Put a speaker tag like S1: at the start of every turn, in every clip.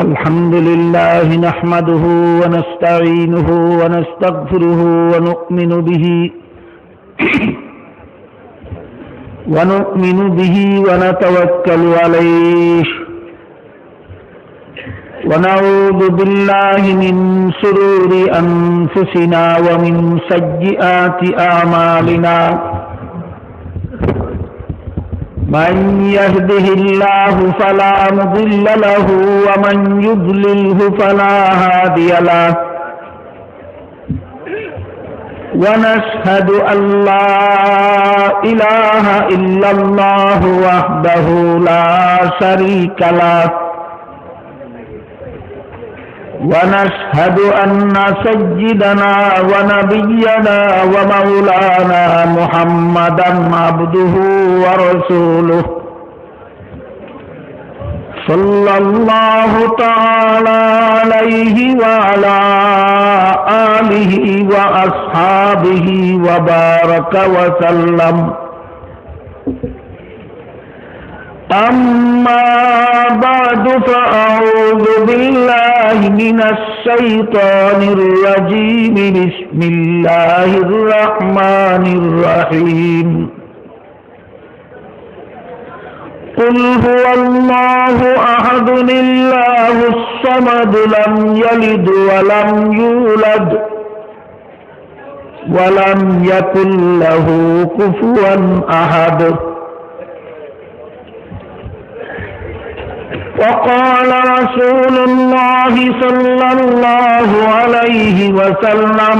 S1: الحمد لله نحمده ونستعينه ونستغفره ونؤمن به ونتوكل عليه ونعوذ بالله من شرور أنفسنا ومن سيئات أعمالنا من يهده الله فلا مضل له ومن يضلله فلا هادي له ونشهد أن لا إله إلا الله وحده لا شريك له ونشهد أن سيدنا ونبينا ومولانا محمدا عبده ورسوله صلى الله تعالى عليه وعلى آله وأصحابه وبارك وسلم. أما بعد فأعوذ بالله من الشيطان الرجيم. بسم الله الرحمن الرحيم. قل هو الله أحد الله الصمد لم يلد ولم يولد ولم يكن له كفوا أحد. وقال رسول الله صلى الله عليه وسلم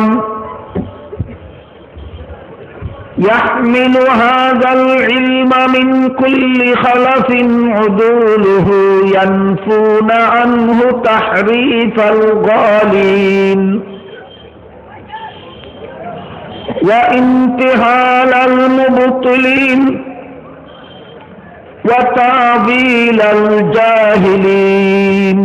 S1: يحمل هذا العلم من كل خلف عدوله ينفون عنه تحريف الغالين وانتهال المبطلين وتعبيل الجاهلين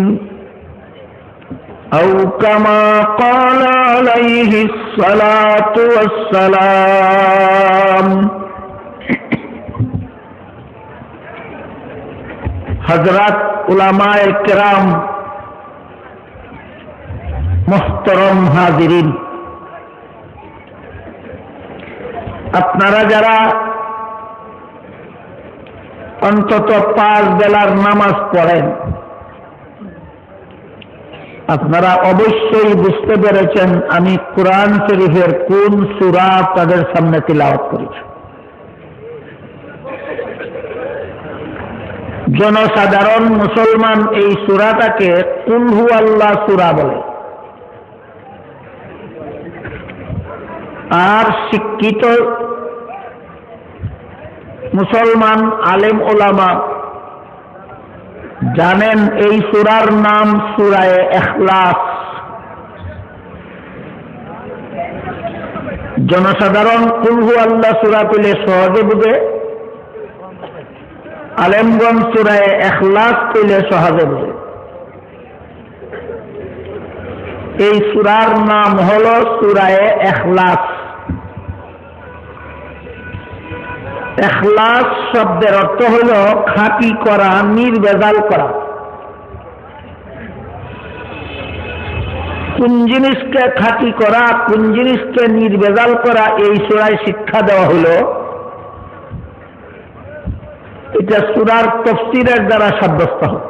S1: أو كما قال عليه الصلاة والسلام. हजरत उलमाए किराम, मुहतरम हाजिरीन, আপনারা যারা অন্তত 5 বেলার নামাজ পড়েন, আপনারা অবশ্যই বুঝতে পেরেছেন আমি কুরআন শরীফের কোন সূরা তাদের সামনে তিলাওয়াত করেছি। জনসাধারণ মুসলমান এই সূরাটাকে কুল হুয়াল্লাহ সূরা বলে, আর শিক্ষিত মুসলমান আলেম ওলামা জানেন এই সূরার নাম সূরায়ে ইখলাস। জনসাধারণ কুল হুয়াল্লাহ সূরা পেলে সহজে বুঝে, আলেমগণ সূরায়ে ইখলাস পেলে সহজে বুঝে। এই সূরার নাম হলো সূরায়ে ইখলাস। ইখলাস শব্দের অর্থ হল খাঁটি করা, নির্ভেজাল করা। কোন জিনিসকে খাঁটি করা, কোন জিনিসকে নির্ভেজাল করা এই সূরায় শিক্ষা দেওয়া হলো। এটা সূরার তাফসীরের দ্বারা সাব্যস্ত হয়।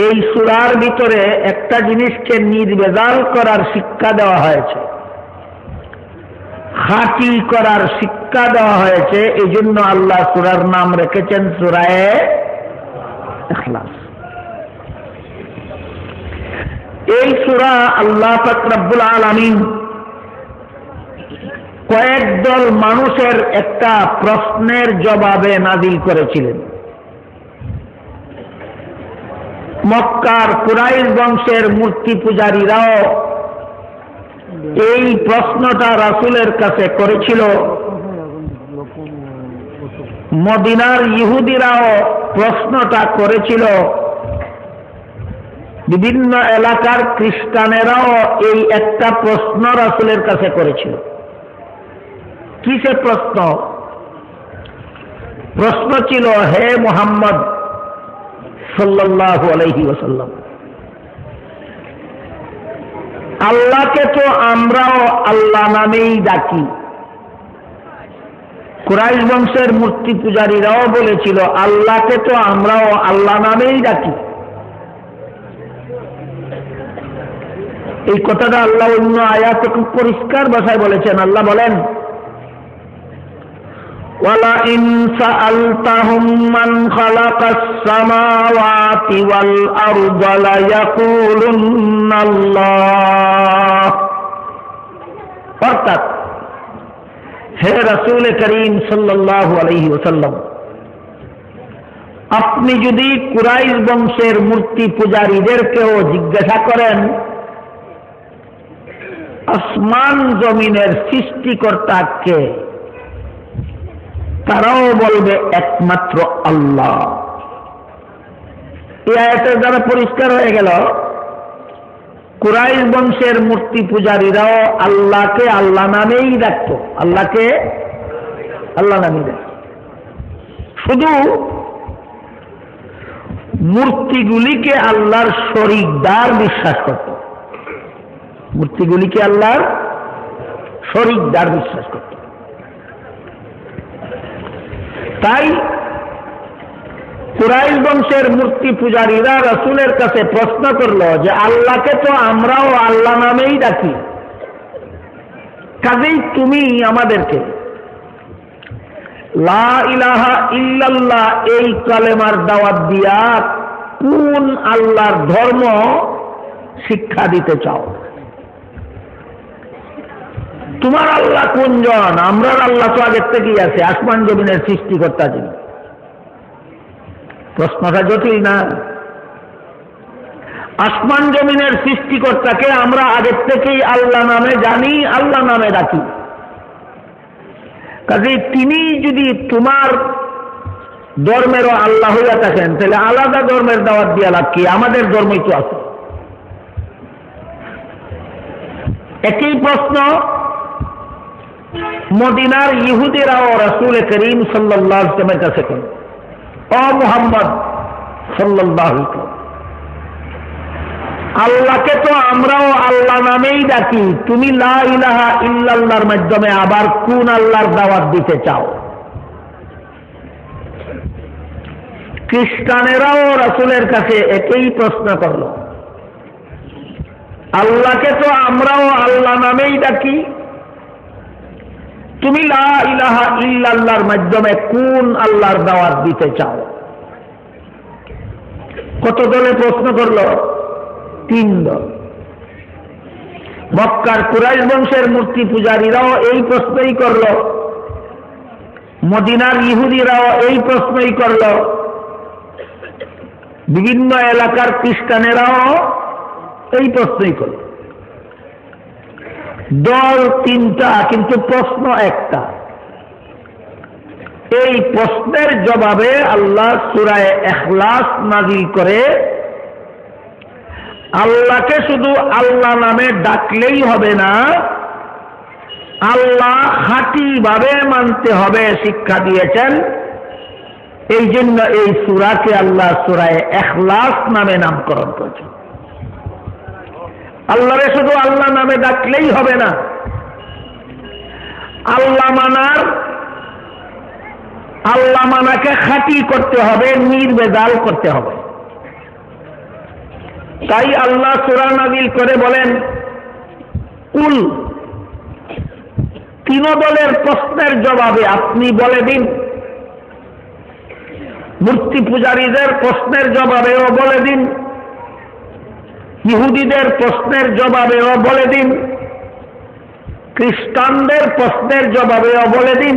S1: এই সূরার ভিতরে একটা জিনিসকে নির্ভেজাল করার শিক্ষা দেওয়া হয়েছে, খাঁটি করার শিক্ষা দেওয়া হয়েছে। এই জন্য আল্লাহ সূরার নাম রেখেছেন সূরায়ে ইখলাস। এই সূরা আল্লাহ পাক রব্বুল আলামিন কয়েক দল মানুষের একটা প্রশ্নের জবাবে নাযিল করেছিলেন। মক্কার কুরাইশ বংশের মূর্তি পূজারীরাও এই প্রশ্নটা রাসূলের কাছে করেছিল, মদিনার ইহুদিরাও প্রশ্নটা করেছিল, বিভিন্ন এলাকার খ্রিস্টানেরাও এই একটা প্রশ্ন রাসূলের কাছে করেছিল। কিসের প্রশ্ন? প্রশ্ন ছিল, হে মুহাম্মদ, সাল্লাল্লাহু আলাইহি ওয়াসাল্লাম। আল্লাহকে তো আমরাও আল্লাহ নামেই ডাকি। কুরাইশ বংশের মূর্তি পূজারীরাও বলেছিল আল্লাহকে তো আমরাও আল্লাহ নামেই ডাকি। এই কথাটা আল্লাহ অন্য আয়াতে খুব পরিষ্কার ভাষায় বলেছেন। আল্লাহ বলেন, ওয়ালাইন সাআলতাহুম মান খালাকাস সামাওয়াতি ওয়াল আরদা লায়াকুলুন্নাল্লাহ। অর্থাৎ হে রাসূল করিম সাল্লাল্লাহু আলাইহি ওয়াসাল্লাম, আপনি যদি কুরাইশ বংশের মূর্তি পূজারীদেরকেও জিজ্ঞাসা করেন আসমান জমিনের সৃষ্টিকর্তা কে, তারাও বলবে একমাত্র আল্লাহ। এই আয়াতের দ্বারা পরিষ্কার হয়ে গেল কুরাইশ বংশের মূর্তি পূজারীরাও আল্লাহকে আল্লাহ নামেই ডাকত। আল্লাহকে আল্লাহ নামেই ডাকত। শুধু মূর্তিগুলিকে আল্লাহর শরীকদার বিশ্বাস করত। মূর্তিগুলিকে আল্লাহর শরীকদার বিশ্বাস করত। তাই কুরাইশ বংশের মূর্তি পূজারীরা রাসূলের কাছে প্রশ্ন করলো যে আল্লাহকে তো আমরাও আল্লাহ নামেই ডাকি, কাজেই তুমি আমাদেরকে লা ইলাহা ইল্লাল্লাহ এই কালেমার দাওয়াত দিয়া কোন আল্লাহর ধর্ম শিক্ষা দিতে চাও? তোমার আল্লাহ কোনজন? আমরার আল্লাহ তো আগের থেকেই আছে, আসমান জমিনের সৃষ্টিকর্তা যিনি। প্রশ্নটা জটিল না? আসমান জমিনের সৃষ্টিকর্তাকে আমরা আগের থেকেই আল্লাহ নামে জানি, আল্লাহ নামে ডাকি। কাজে তিনি যদি তোমার ধর্মেরও আল্লাহ হইয়া থাকেন তাহলে আলাদা ধর্মের দাওয়াত দিয়া লাভ কি? আমাদের ধর্মই তো আছে। একই প্রশ্ন মদিনার ইহুদিরাও রাসূল করিম সাল্লাল্লাহু আলাইহি ওয়াসাল্লামের কাছে কেন? ও মুহাম্মদ সাল্লাল্লাহু আলাইহি ওয়াসাল্লাম, আল্লাহকে তো আমরাও আল্লাহ নামেই ডাকি, তুমি লা ইলাহা ইল্লাল্লাহর মাধ্যমে আবার কোন আল্লাহর দাওয়াত দিতে চাও? খ্রিস্টানেরাও রাসূলের কাছে একই প্রশ্ন করল, আল্লাহকে তো আমরাও আল্লাহ নামেই ডাকি, তুমি লা ইলাহা ইল্লাল্লাহর মাধ্যমে কোন আল্লাহর দাওয়াত দিতে চাও? কত দলে প্রশ্ন করল? 3 দল। মক্কার কুরাইশ বংশের মূর্তি পূজারীরাও এই প্রশ্নই করল, মদিনার ইহুদিরাও এই প্রশ্নই করল, বিভিন্ন এলাকার খ্রিস্টানেরাও এই প্রশ্নই করল। দল 3টা, কিন্তু প্রশ্ন একটা। এই প্রশ্নের জবাবে আল্লাহ সূরা ইখলাস নাযিল করে আল্লাহকে শুধু আল্লাহ নামে ডাকলেই হবে না, আল্লাহ খাঁটিভাবে মানতে হবে শিক্ষা দিয়েছেন। এই জন্য এই সূরাকে আল্লাহ সূরা ইখলাস নামে নামকরণ করেছেন। আল্লাহরে শুধু আল্লাহ নামে ডাকলেই হবে না, আল্লাহ মানাকে খাঁটি করতে হবে, নির্ভেজাল করতে হবে। তাই আল্লাহ সূরা নাযিল করে বলেন, কুল, 3 দলের প্রশ্নের জবাবে আপনি বলে দিন, মূর্তি পূজারীদের প্রশ্নের জবাবেও বলে দিন, ইহুদিদের প্রশ্নের জবাবেও বলে দিন, খ্রিস্টানদের প্রশ্নের জবাবেও বলে দিন,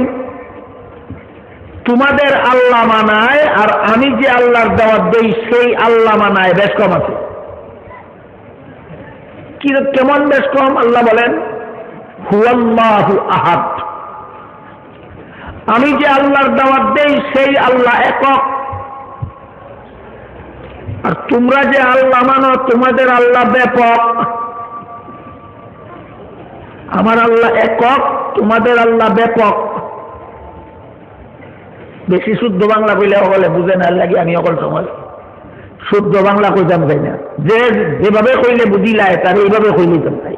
S1: তোমাদের আল্লাহ মানায় আর আমি যে আল্লাহর দাওয়াত দেই সেই আল্লাহ মানায় বেশ কম আছে। কেমন বেশ কম? আল্লাহ বলেন, হুয়াল্লাহু আহাদ, আমি যে আল্লাহর দাওয়াত দেই সেই আল্লাহ একক, আর তোমরা যে আল্লাহ মানো তোমাদের আল্লাহ ব্যাপক। আমার আল্লাহ একক, তোমাদের আল্লাহ ব্যাপক। বেশি শুদ্ধ বাংলা কইলে বলে বুঝে না লাগে আমি অকল সমাজ। শুদ্ধ বাংলা কইতাম তাই না, যে যেভাবে কইলে বুঝিলায় তার এইভাবে কইলিতাম তাই।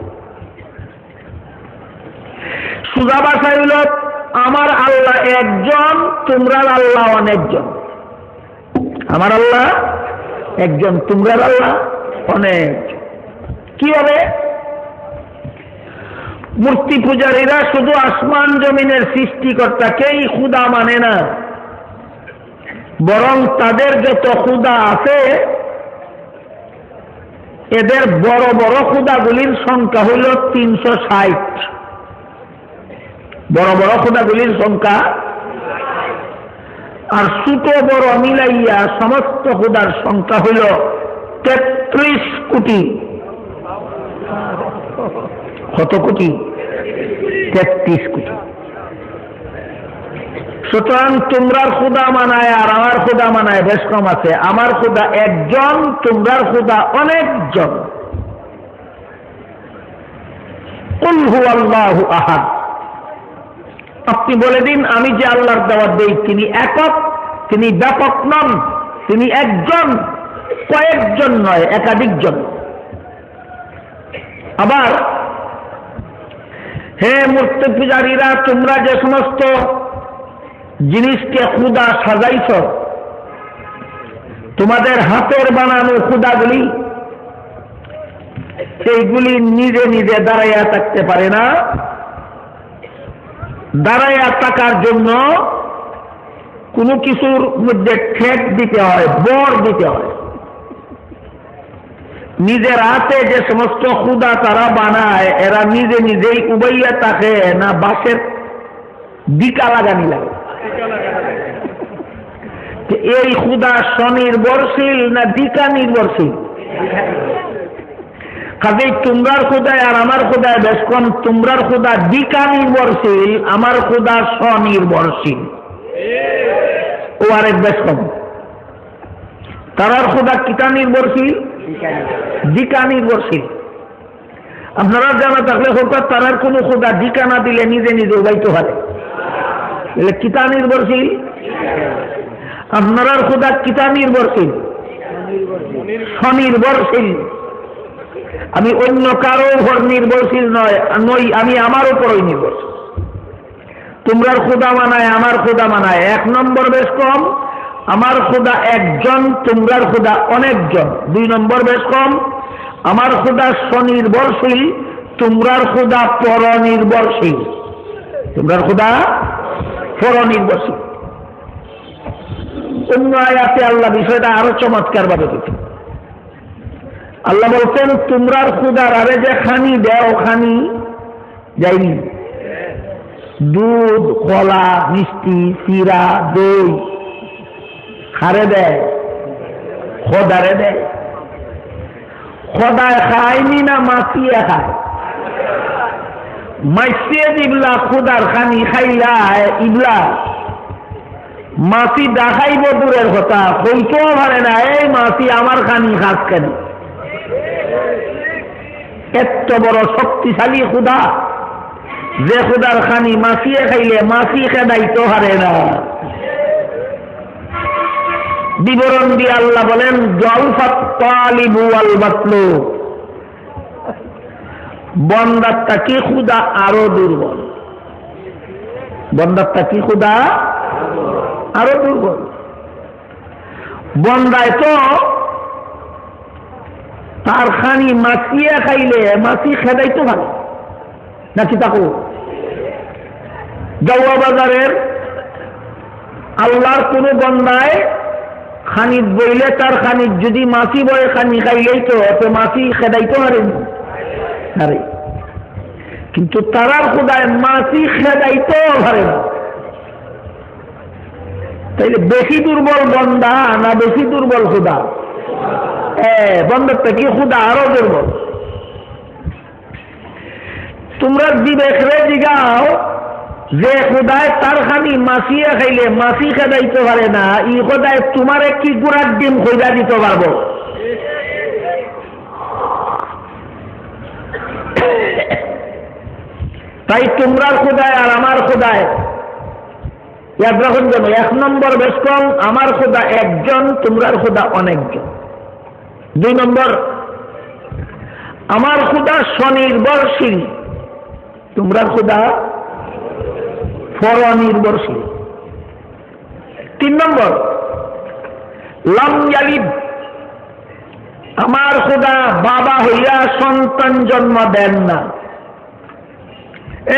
S1: সুজা ভাষায় হইল আমার আল্লাহ একজন, তোমরার আল্লাহ অনেকজন। আমার আল্লাহ একজন, তোমরার আল্লাহ অনেক। কিভাবে? মূর্তি পূজারীরা শুধু আসমান জমিনের সৃষ্টিকর্তাকেই খুদা মানে না, বরং তাদের যত খুদা আছে এদের বড় বড় খুদাগুলির সংখ্যা হইল 360। বড় বড় খুদাগুলির সংখ্যা, আর ছোট বড় মিলাইয়া সমস্ত খুদার সংখ্যা হইল 33 কোটি। কত কোটি? 33 কোটি। সুতরাং তোমরার খুদা মানায় আর আমার খুদা মানায় বেশ কম আছে। আমার খুদা একজন, তোমরার খুদা অনেকজন। কুল হুয়াল্লাহু আহাদ, আপনি বলে দিন আমি যে আল্লাহর দাওয়াত দেই তিনি একক, তিনি ব্যাপক নন, তিনি একজন, কয়েকজন নয়, একাধিকজন। আবার হে মূর্তি পূজারীরা, তোমরা যে সমস্ত জিনিসকে খুদা সাজাইছ, তোমাদের হাতের বানানো খুদাগুলি, সেইগুলি নিজে নিজে দাঁড়াইয়া থাকতে পারে না। দাঁড়াইয়া থাকার জন্য কোনো কিছুর মধ্যে ঠেক দিতে হয়, বর দিতে হয়। নিজের হাতে যে সমস্ত খুদা তারা বানায়, এরা নিজে নিজেই উবাইয়া থাকে না বাঁশের দিকা লাগানি লাগে? এই খুদা স্বনির্ভরশীল না দিকা নির্ভরশীল? কাজেই তোমরার খুদায় আর আমার খুদায় বেশ কম। তোমরার খুদা দিকা নির্ভরশীল, আমার খুদা স্বনির্ভরশীল, ও আরেক বেশ কম। তারার খুদা কিতা নির্ভরশীল? দিকা নির্ভরশীল। আপনারা জানা থাকলে হোক, তারার কোন খুদা দিকা না দিলে নিজে নিজে উবাইতে পারে, কিতা নির্ভরশীল? আপনার খুদা কিতা নির্ভরশীল? স্বনির্ভরশীল। আমি অন্য কারো উপর নির্ভরশীল নই, আমি আমার উপরই নির্ভরশীল। তোমরার খুদা মানায় আমার খুদা মানায় 1 নম্বর বেশ কম, আমার খুদা একজন, তোমরার খুদা অনেকজন। 2 নম্বর বেশ কম, আমার খুদা স্বনির্ভরশীল, তোমরার খুদা পরনির্ভরশীল। তোমরার খুদা পরনির্ভরশীল। অন্য আয়াতে আল্লাহ বিষয়টা আরো চমৎকার ভাবে দিচ্ছেন। আল্লাহ বলছেন তোমরার খুদার আরে যে খানি দেও, খানি যাইনি, দুধ, কলা, মিষ্টি, চিরা, দই খারে দেয়, খোদারে দেয়। খোদায় খায়নি না মাছিয়ে খায়? মাছিয়ে দিবলা খুদার খানি খাইলায় ইবলা, মাছি দেখাইব দূরের কথা, কইতেও পারে না এই মাছি আমার খানি খাস কেন। এত বড় শক্তিশালী খুদা, যে খুদার খানি মাছিয়ে খাইলে মাছি খেদাইতে পারে না। বিবরণ দিয়ে আল্লাহ বলেন জলফাত তালিবু ওয়াল মাতলুব, বন্দারটা কি খুদা আরো দুর্বল। বন্দারটা কি খুদা আরো দুর্বল। বন্দায় তো তার খানি মাছিয়ে খাইলে মাছি খেদাইতে পারে নাকি? তাকে জওয়া বাজারের আল্লাহর কোন বন্দায় খানিত বইলে তার খানিত যদি মাছি বয়ে খানি খাইলেই তো মাছি খেদাইতে পারে, কিন্তু তারার খুদায় মাছি খেদাইতেও পারে না। তাইলে বেশি দুর্বল বন্দা না বেশি দুর্বল খুদা? বন্দারটা কি খুদা আরো দুর্বল। তোমরা বিবেকরে জিগাও যে খুদায় তার খানি মাছিয়ে খাইলে মাছি খেদাইতে পারে না, ই খুদায় তোমার কি গুড়ার ডিম খৈদা দিতে পারবো? তাই তোমরার খুদায় আর আমার খুদায় এক রকম যেন। 1 নম্বর বেশ কম, আমার খুদা একজন, তোমরার খুদা অনেকজন। 2 নম্বর, আমার খোদা স্বনির্ভরশীল, তোমরা খোদা পরনির্ভরশীল। 3 নম্বর, লাম ইয়ালিদ, আমার খোদা বাবা হইয়া সন্তান জন্ম দেন না।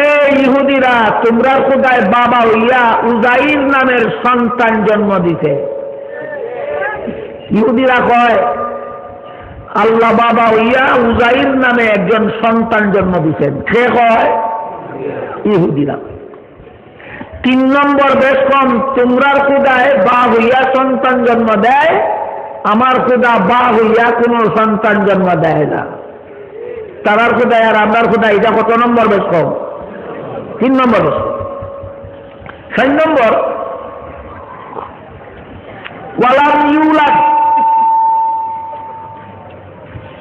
S1: এই ইহুদিরা তোমরা খোদায় বাবা হইয়া উজাইর নামের সন্তান জন্ম দিতে। ইহুদিরা কয় আল্লাহ বাবা হইয়া উজাইর নামে একজন সন্তান জন্ম দিতেন। কে কয়? ইহুদিরা। 3 নম্বর বেশ কম, তোমরার খোদায় বা হইয়া সন্তান জন্ম দেয়, আমার খোদা বা হইয়া কোন সন্তান জন্ম দেয় না। তারার খোদায় আর আপনার খোদায়, এটা কত নম্বর বেশ কম? 3 নম্বর বেশ কম। 4 নম্বর, ওয়ালাম ইউলাদ,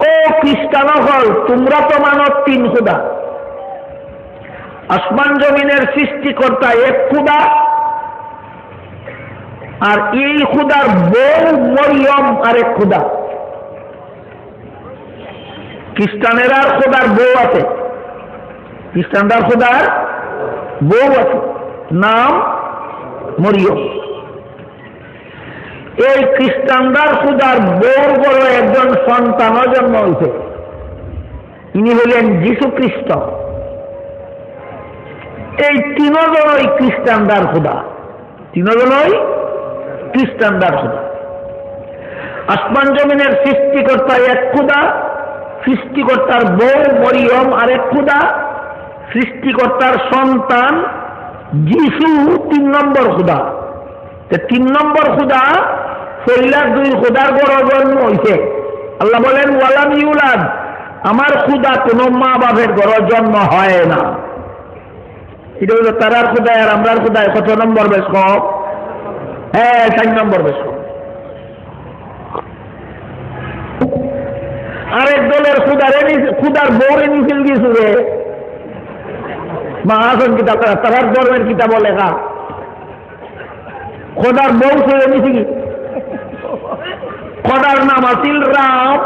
S1: ও খ্রিস্টান হল তোমরা তো মানো 3 খোদা। আসমান জমিনের সৃষ্টিকর্তা এক খোদা, আর এই খোদার বউ মরিয়ম আরেক খোদা। খ্রিস্টানেরা খোদার বউ আছে, খ্রিস্টানরা খোদার বউ আছে, নাম মরিয়ম। এই খ্রিস্টানরা খোদার বউর বড় একজন সন্তানও জন্ম হয়েছে, ইনি হলেন যীশু খ্রিস্ট। এই 3 জনই খ্রিস্টানদার খোদা, 3 জনই খ্রিস্টানদার খোদা। আসমান জমিনের সৃষ্টিকর্তা এক খোদা, সৃষ্টিকর্তার বউ মরিয়ম আরেক খোদা, সৃষ্টিকর্তার সন্তান যিশু 3 নম্বর খোদা। 3 নম্বর খোদা ফইলার 2 খোদার বড় জন্ম হইছে। আল্লাহ বলেন ওয়ালাম ইউলাদ, আমার খোদা কোন মা বাপের বড় জন্ম হয় না। এটা হলো তারার খোদায় আর আমরার খোদায় কত নম্বর বেশ কম? হ্যাঁ, 4 নম্বর বেশ কম। আরেক দলের খুদার বউরে মিছিল দিয়েছে মহাজন কিতাব, তারার ধর্মের কিতাব লেখা খোদার বউ ছেড়ে নিছি কি? খোদার নাম আছিল রাম,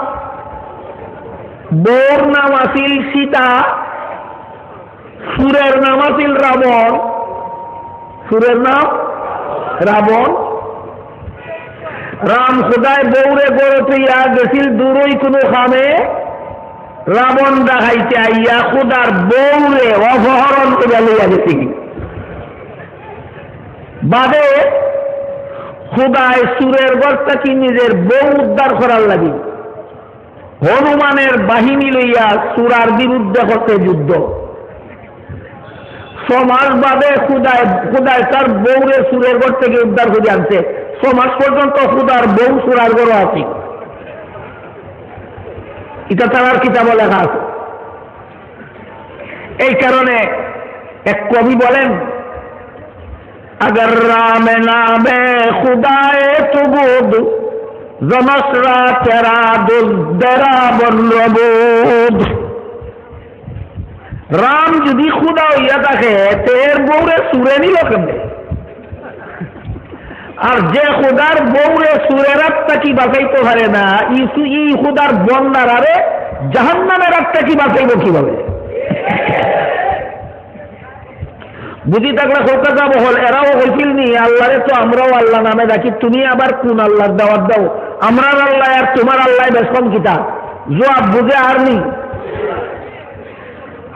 S1: বউর নাম আছিল সীতা, সুরের নাম আছিল রাবণ, সুরের নাম রাবণ। রাম খোদায় বৌরে গড়ে তুইয়া গেছিল দূরই কোনো খামে, রাবণ দেখাইতে আইয়া খোদার বৌরে অপহরণ করে লইয়া গেছে। বাদে খোদায় সুরের গড়টা কি নিজের বউ উদ্ধার করার লাগি হনুমানের বাহিনী লইয়া সুরার বিরুদ্ধে করতে যুদ্ধ। সমাজ বাদে খুদায় তার বউরে সুরের ঘর থেকে উদ্ধার করে আনছে। সমাজ পর্যন্ত খুদার বউ সুরার ঘর আছে, এটা তার কিতাব লেখা আছে। এই কারণে এক কবি বলেন अगर राम नामे खुदाए तुबुद जमसरा तेरा दुदरा बलबुद। রাম যদি খুদা হইয়া থাকে তের বউরে সুরে নিল কেমনে? আর যে খুদার বউরে সুরের আত্মা কি বাঁচাইতে পারে না, ই খুদার বন্দার আরে জাহান্নামের আত্মা কি বাঁচাইব কিভাবে? বুঝি থাকলে কলকাতা বহল এরাও হইছিল নি আল্লাহরে তো আমরাও আল্লাহ নামে ডাকি, তুমি আবার কোন আল্লাহর দাওয়াত দাও? আমরার আল্লাহ আর তোমার আল্লাহ বেশকম কিতা জবাব বুঝে আর নি।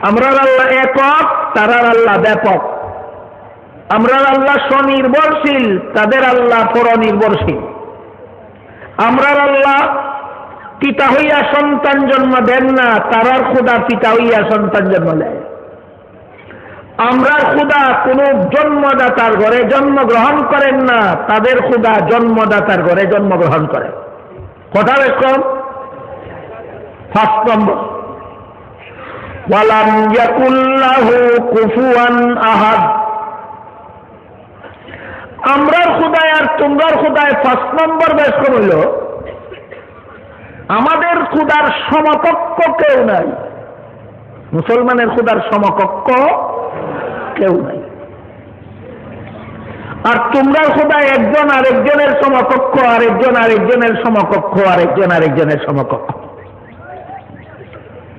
S1: আমরার আল্লাহ একক, তারার আল্লাহ ব্যাপক। আমরার আল্লাহ স্বনির্ভরশীল, তাদের আল্লাহ পরনির্ভরশীল। আমরার আল্লাহ পিতা হইয়া সন্তান জন্ম দেন না, তারার খোদা পিতা হইয়া সন্তান জন্ম দেয়। আমরার খোদা কোন জন্মদাতার ঘরে জন্মগ্রহণ করেন না, তাদের খোদা জন্মদাতার ঘরে জন্মগ্রহণ করে। কথা বেশ কম। 5 নম্বর, ওয়ালাম ইয়াকুল লাহু কুফুয়ান আহাদ। আমরার খোদায় আর তোমরার খোদায় 5 নম্বর বেশ কম হইল, আমাদের খোদার সমকক্ষ কেউ নাই। মুসলমানের খোদার সমকক্ষ কেউ নাই। আর তোমরা খোদা একজন আরেকজনের সমকক্ষ, আরেকজন আরেকজনের সমকক্ষ, আরেকজন আরেকজনের সমকক্ষ।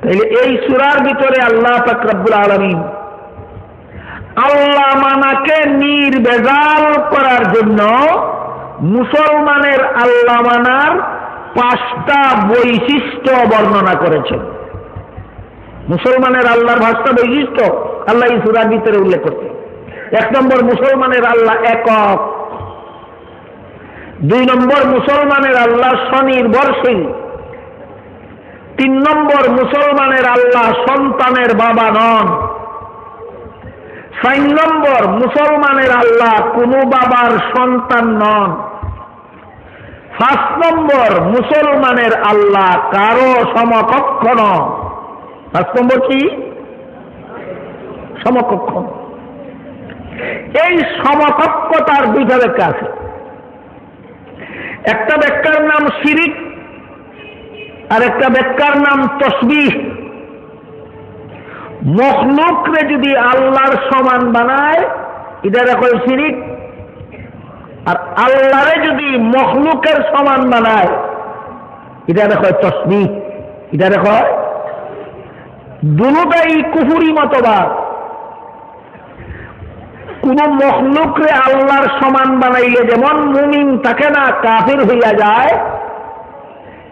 S1: তাইলে এই সূরার ভিতরে আল্লাহ পাক রব্বুল আলামিন আল্লাহ মানাকে নির্ভেজাল করার জন্য মুসলমানের আল্লাহ মানার 5টা বৈশিষ্ট্য বর্ণনা করেছেন। মুসলমানের আল্লাহর 5টা বৈশিষ্ট্য আল্লাহ এই সূরার ভিতরে উল্লেখ করছেন। 1 নম্বর, মুসলমানের আল্লাহ একক। 2 নম্বর, মুসলমানের আল্লাহ স্বনির্ভরশীল। 3 নম্বর, মুসলমানের আল্লাহ সন্তানের বাবা নন। 4 নম্বর, মুসলমানের আল্লাহ কোনো বাবার সন্তান নন। 5 নম্বর, মুসলমানের আল্লাহ কারো সমকক্ষ নন। 5 নম্বর কি? সমকক্ষ। এই সমকক্ষতার 2টা ব্যাখ্যা আছে। একটা ব্যাখ্যার নাম শিরিক, আর একটা ব্যাখ্যার নাম তসবিহ। মখলুকরে যদি আল্লাহর সমান বানায় এটা কয় শিরিক, আর আল্লাহরে যদি মখলুকের সমান বানায় এটা কয় তসবিহ। এটা কয় দুটোটাই কুফরি মতবাদ। কোন মখলুকরে আল্লাহর সমান বানাইলে যেমন মুমিন থাকে না, কাফির হইয়া যায়,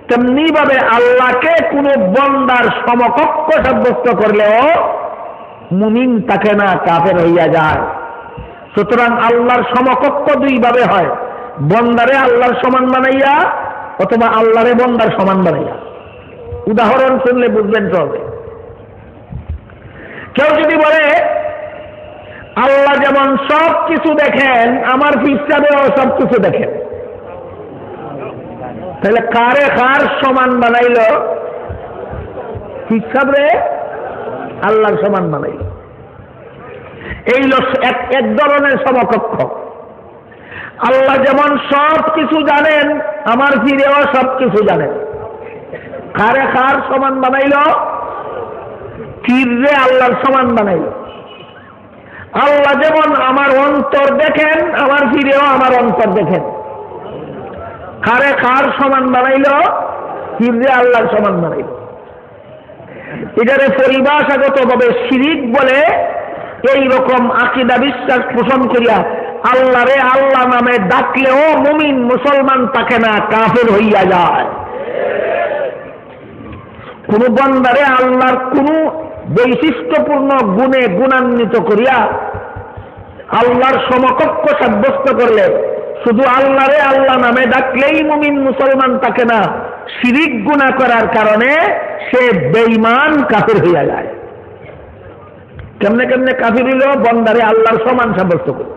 S1: তেমনি ভাবে আল্লাহকে কোন বন্দার সমকক্ষ সাব্যস্ত করলেও মুমিন থাকে না, কাফের হইয়া যায়। সুতরাং আল্লাহর সমকক্ষ 2 ভাবে হয়, বন্দারে আল্লাহর সমান বানাইয়া অথবা আল্লাহরে বন্দার সমান বানাইয়া। উদাহরণ শুনলে বুঝবেন তো হবে। কেউ যদি বলে আল্লাহ যেমন সব কিছু দেখেন, আমার হিসাবেও সব কিছু দেখেন, তাহলে কারে কার সমান বানাইল? হিসাবে আল্লাহর সমান বানাইল। এই এক ধরনের সমকক্ষ। আল্লাহ যেমন সব কিছু জানেন, আমার ফিরেও সব কিছু জানেন। কারে কার সমান বানাইল? ফিরে আল্লাহর সমান বানাইল। আল্লাহ যেমন আমার অন্তর দেখেন, আমার ফিরেও আমার অন্তর দেখেন। কারে কার সমান বানাইল? ফিরে আল্লাহর সমান বানাইল। এটারে পরিভাষাগত ভাবে শিরিক বলে। এই রকম আকীদা বিশ্বাস পোষণ করিয়া আল্লাহরে আল্লাহ নামে ডাকলেও মুমিন মুসলমান থাকে না, কাফের হইয়া যায়। কোন বান্দারে আল্লাহর কোন বৈশিষ্ট্যপূর্ণ গুণে গুণান্বিত করিয়া আল্লাহর সমকক্ষ সাব্যস্ত করলে শুধু আল্লাহরে আল্লাহ নামে ডাকলেই মুমিন মুসলমান থাকে না, শিরিক গুনাহ করার কারণে সে বেঈমান কাফির হইয়া যায়। কেমনে কেমনে কাফির হইল? বন্দারে আল্লাহর সমান সাব্যস্ত করে।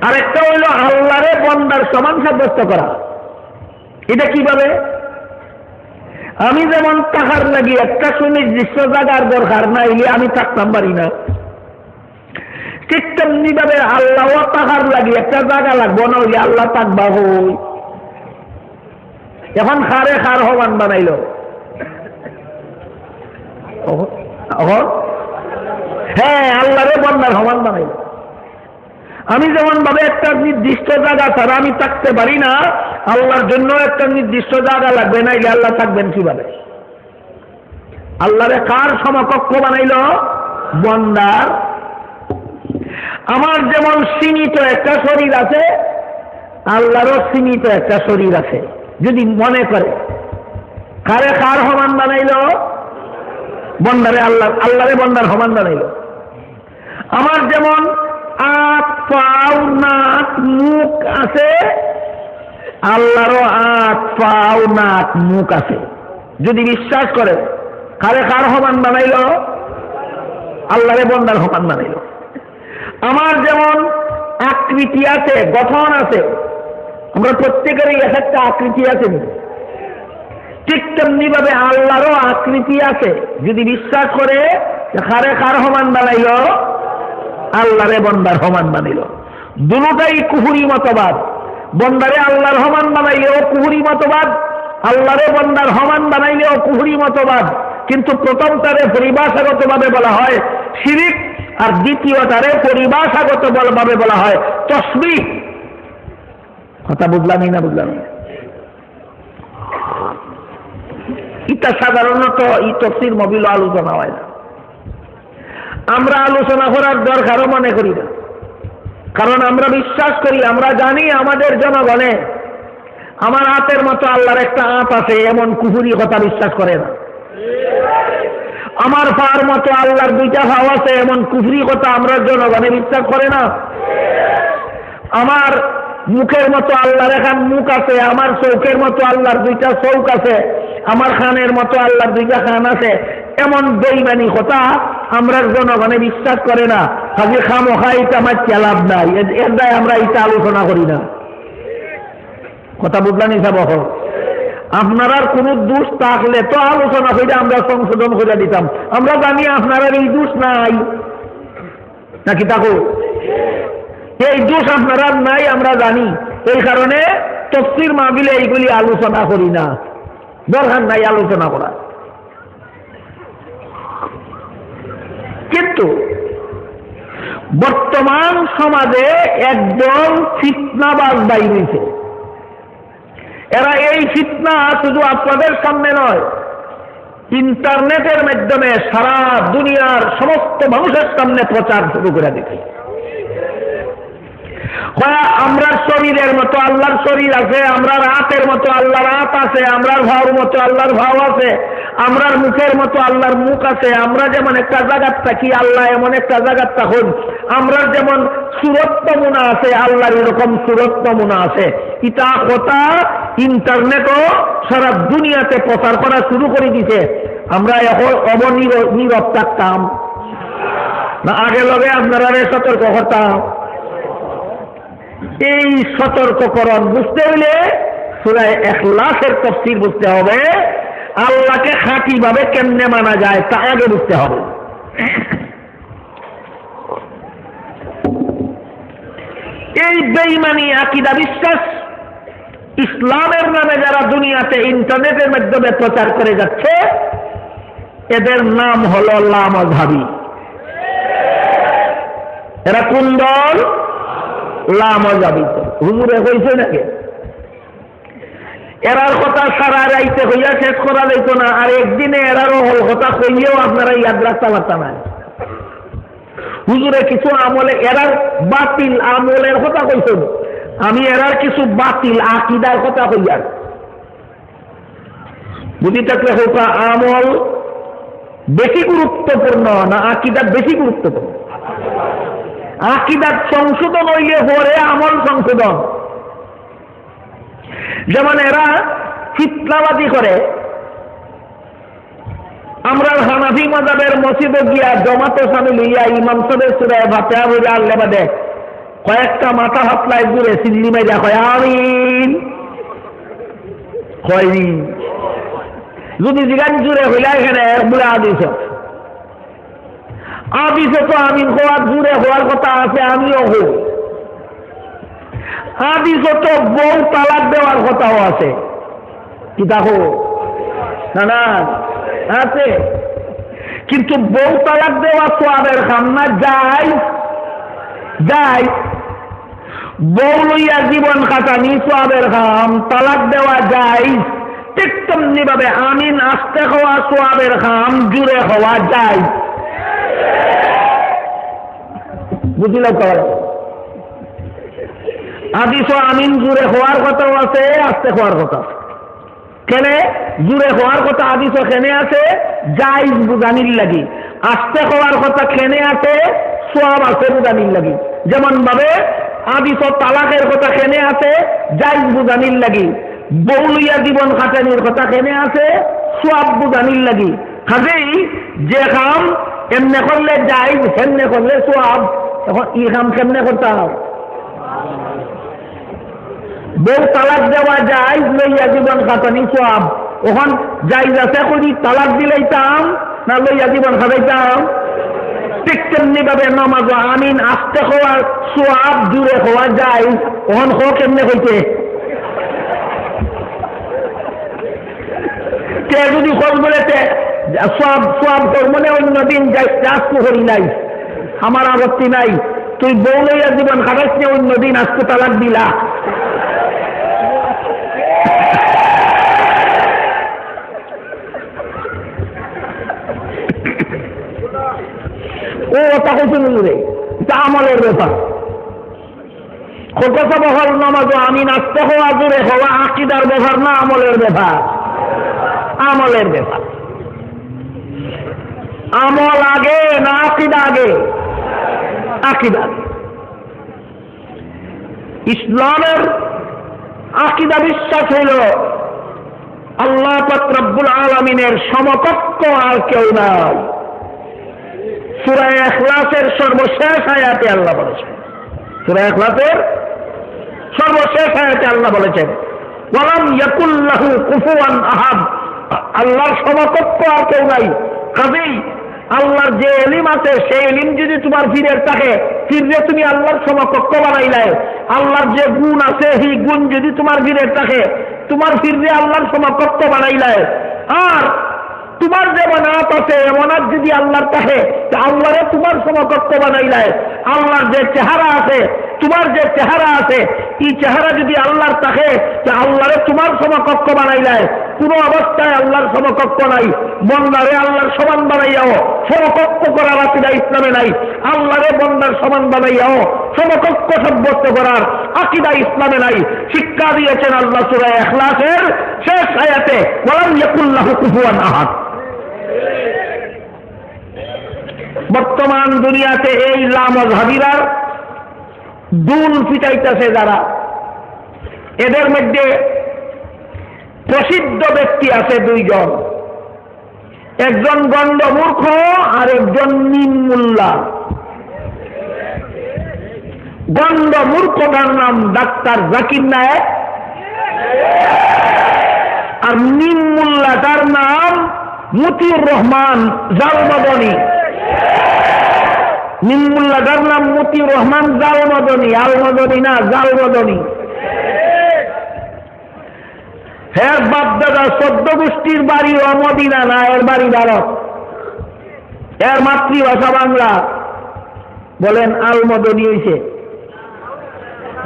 S1: আরেকটা হইল আল্লাহরে বন্দার সমান সাব্যস্ত করা। এটা কিভাবে? আমি যেমন টাকার লাগি একটা সুনির্দিষ্ট জায়গার দরকার নাইলে আমি থাকতাম পারি না, ঠিক তেমনি ভাবে আল্লাহ টাকার লাগি একটা জায়গা লাগবো না হইলে আল্লাহ থাকবা হই। এখন খারে খার সমান বানাইল। হ্যাঁ, আল্লাহরে বন্দার সমান বানাইল। আমি যেমন ভাবে একটা নির্দিষ্ট জায়গা ছাড়া আমি থাকতে পারি না, আল্লাহর জন্য একটা নির্দিষ্ট জায়গা লাগবে, নাইলে আল্লাহ থাকবেন কিভাবে? আল্লাহরে কার সমকক্ষ বানাইল? বন্দার। আমার যেমন সীমিত একটা শরীর আছে, আল্লাহরও সীমিত একটা শরীর আছে। যদি মনে করে কারে কার সমান বানাইল? বন্দারে আল্লাহ, আল্লাহরে বন্দার সমান বানাইল। আমার যেমন আট পাও নাক মুখ আছে, আল্লাহরও আট পাও নাক মুখ আছে। যদি বিশ্বাস করে কারে কার সমান বানাইল? আল্লাহরে বন্দার সমান বানাইল। আমার যেমন আকৃতি আছে, গঠন আছে, আমরা প্রত্যেকেরই একটা আকৃতি আছে, ঠিক তেমনি ভাবে আল্লাহরও আকৃতি আছে। যদি বিশ্বাস করে কারে কার সমান বানাইল? আল্লাহরে বন্দার সমান বানাইল। দুটোটাই কুফরি মতবাদ। বন্দারে আল্লাহর সমান বানাইলেও কুফরি মতবাদ, আল্লাহরে বন্দার সমান বানাইলেও কুফরি মতবাদ। কিন্তু প্রথমটারে পরিভাষাগত ভাবে বলা হয় শিরিক, আর দ্বিতীয়টারে পরিভাষাগত ভাবে বলা হয় তসবিহ। কথা বুঝলামই না বুঝলাম? এটা সাধারণত এই তফসির মবিল আলোচনা হয় না, আমরা আলোচনা করার দরকারও মনে করি না, কারণ আমরা বিশ্বাস করি, আমরা জানি আমাদের জনগণে আমার হাতের মতো আল্লাহর একটা হাত আছে এমন কুফুরি কথা বিশ্বাস করে না, আমার পার মতো আল্লাহর দুইটা ভাব আছে এমন কুফরি কথা আমরা জনগণে বিশ্বাস করে না, আমার মুখের মতো আল্লাহর এখন মুখ আছে, আমার চৌকের মতো আল্লাহর দুইটা চৌক আছে, আমার খানের মতো আল্লাহর দুইটা খান আছে, এমন বেঈমানি কথা আমরা জনগণে বিশ্বাস করে না। কাজে খামোখা এটা আমার লাভ নাই, এর দায় আমরা এটা আলোচনা করি না। কথা বুঝলানি সব? আপনার কোন দোষ থাকলে তো আলোচনা করে আমরা সংশোধন করে দিতাম, আমরা জানি আপনার এই দোষ নাই নাকি থাকো, এই দোষ আপনার নাই আমরা জানি, এই কারণে তাফসীর মাহফিলে এইগুলি আলোচনা করি না, দরকার নাই আলোচনা করা। কিন্তু বর্তমান সমাজে একদল ফিতনাবাজ বাইর হয়েছে, এরা এই ফিতনা শুধু আপনাদের সামনে নয়, ইন্টারনেটের মাধ্যমে সারা দুনিয়ার সমস্ত মানুষের সামনে প্রচার শুরু করে দিচ্ছে। আমরার শরীরের মতো আল্লাহর শরীর আছে, আমরার হাতের মতো আল্লাহর হাত আছে, আমরার ভাওর মতো আল্লাহর ভাও আছে, আমরার মুখের মতো আল্লাহর মুখ আছে, আমরা যেমন একটা জায়গার থাকি আল্লাহ এমন একটা জায়গার থাকুন, আমরার যেমন সুরত নমুনা আছে আল্লাহর এরকম সুরত নমুনা আছে। ইটা কথা ইন্টারনেটও সারা দুনিয়াতে প্রচার করা শুরু করে দিছে। আমরা এখন অবনীরব থাকতাম না, আগে লগে আপনারা সতর্ক করতাম। এই সতর্ককরণ বুঝতে হইলে সূরা ইখলাসের তাফসীর বুঝতে হবে, আল্লাহকে খাঁটি ভাবে কেমনে মানা যায় তা আগে বুঝতে হবে। এই বেঈমানি আকীদা বিশ্বাস ইসলামের নামে যারা দুনিয়াতে ইন্টারনেটের মাধ্যমে প্রচার করে যাচ্ছে, এদের নাম হলো লামাযহাবী। এরা কোন দল? লামাযহাবী। হুজুরে কইছে নাকি এরার কথা সারা রাইতে হইয়া শেষ করা যাইতো না, আর একদিনে এরারও হল কথা কইলেও আপনারা ইয়াদ রাখতে পারতেন না। হুজুরে কিছু আমলে এরার বাতিল আমলের কথা কইছেন, আমি এরার কিছু বাতিল আকীদার কথা কইয়ার বুঝি থাকলে হোক আমল বেশি গুরুত্বপূর্ণ না আকীদা বেশি গুরুত্বপূর্ণ? আকীদার সংশোধন হইলে পরে আমল সংশোধন। যেমন এরা ফিতনাবাদী করে, আমরা হানাফি মাযহাবের মসজিদে গিয়া জমাতে শামিল হইয়া ইমাম সাহেবের সূরা ফাতিহা পড়ে আল্লাহ বাদে কয়েকটা মাথা হাতলায় জুড়ে সিল্লি মাইরা কয় আমিন, কয়নি যদি জিগান জুড়ে হইলা এখানে বুড়া আদিস আদিসে তো আমিন হওয়ার জুড়ে হওয়ার কথা আছে, আমিও হই। আদিসে তো বউ তালাক দেওয়ার কথাও আছে, কি দেখো না না আছে, কিন্তু বউ তালাক দেওয়া সওয়াবের কাম না, যায় যায় বউ লইয়া জীবন কাটানি সওয়াবের কাম, তালাক দেওয়া যায়। ঠিক তেমনি ভাবে আমিন আস্তে হওয়া সওয়াবের কাম, জুড়ে হওয়া যায়। বুঝিল? হাদিস আমিন জুড়ে হওয়ার কথাও আছে, আস্তে হওয়ার কথা। কেন জুড়ে হওয়ার কথা হাদিস কেনে আছে? জায়েজ বুঝানির লাগি। আস্তে হওয়ার কথা কেনে আছে? সওয়াব আছে বুঝানির লাগি। যেমন ভাবে হাদিস তালাকের কথা কেনে আছে? জায়েজ বুঝানির লাগি। বউ লইয়া জীবন কাটানির কথা কেনে আছে? সওয়াব বুঝানির লাগি। কাজেই যে কাম এমনে করলে জায়েজ, হেমনে করলে সওয়াব। এখন এই কাম কেমনে করতাম? বউ তালাক দেওয়া যায়, লইয়া জীবন কাটানি সওয়াব। ওখান জায়েজ আছে করি তালাক দিলাইতাম না লইয়া জীবন কাটাইতাম? ঠিক তেমনি ভাবে নামাজ আমিন আস্তে হওয়ার সওয়াব, জুড়ে হওয়া যায়। ওখান হ কেমনে হইতে তে যদি খোঁজ বলেতে সব সব মনে অন্যদিন যাই চাষ করি নাই, আমার আপত্তি নাই, তুই বউ লইয়া জীবন খাটাইস না, অন্যদিন আজকে তালাক দিলা। ও ওটা কইতে রে, এটা আমলের ব্যাপার। কথা বহর নামাজ আমি নাচতে হওয়া জোরে হওয়া আকিদার ব্যাপার না, আমলের ব্যাপার। আমলের ব্যাপার। আমল আগে না আকিদা আগে? আকিদা। ইসলামের আকিদা বিশ্বাস হইল আল্লাহ পাক রব্বুল আলামিনের সমকক্ষ আর কেউ নাই। সূরা ইখলাসের সর্বশেষ আয়াতে আল্লাহ বলেছেন, সূরা ইখলাসের সর্বশেষ আয়াতে আল্লাহ বলেছেন ওয়ালাম ইয়াকুল লাহু কুফুয়ান আহাদ, আল্লাহর সমকক্ষ আর কেউ নাই। কাজেই আল্লাহর যে ইলম আছে সেই ইলম যদি তোমার ফিরের থাকে, ফিরে তুমি আল্লাহর সমকক্ষ বানাইলাই। আল্লাহর যে গুণ আছে সেই গুণ যদি তোমার ফিরের থাকে, তোমার ফিরে আল্লাহর সমকক্ষ বানাইলাই। আর তোমার যে মনাত আছে মনাত যদি আল্লাহর থাকে, আল্লাহরে তোমার সমকক্ষ বানাইলাই। আল্লাহর যে চেহারা আছে, তোমার যে চেহারা আছে, এই চেহারা যদি আল্লাহর থাকে, আল্লাহরে তোমার সমকক্ষ বানাইলাই। কোন অবস্থায় আল্লাহর সমকক্ষ নাই। বন্দারে আল্লাহর সমান বানাইয়াও সমকক্ষ করার আকিদা ইসলামে নাই। আল্লাহরে বন্দার সমান বানাইয়াও সমকক্ষ সাব্যস্ত করার আকিদা ইসলামে নাই। শিক্ষা দিয়েছেন আল্লাহ সূরা ইখলাসের শেষ আয়াতে ওয়ালাম ইয়াকুল লাহু কুফুয়ান আহাদ। বর্তমান দুনিয়াতে এই লামাযহাবীরা দুল পিটাইতেছে যারা, এদের মধ্যে প্রসিদ্ধ ব্যক্তি আছে দুইজন, একজন গণ্ডমূর্খ আর একজন নিম্মুল্লা। গণ্ডমূর্খটার নাম ডাক্তার জাকির নায়েক, আর নিম্মুল্লাটার নাম মতিউর রহমান জালমদনী। নিম্মুল্লাটার নাম মতিউর রহমান জালমদনী, আলমদনী না, জালমদনী। হ্যাঁ, বাপদাদা 14 গোষ্ঠীর বাড়ি মদিনা না, এর বাড়ি ভারত, এর মাতৃভাষা বাংলা। বলেন আলমদনী হইছে।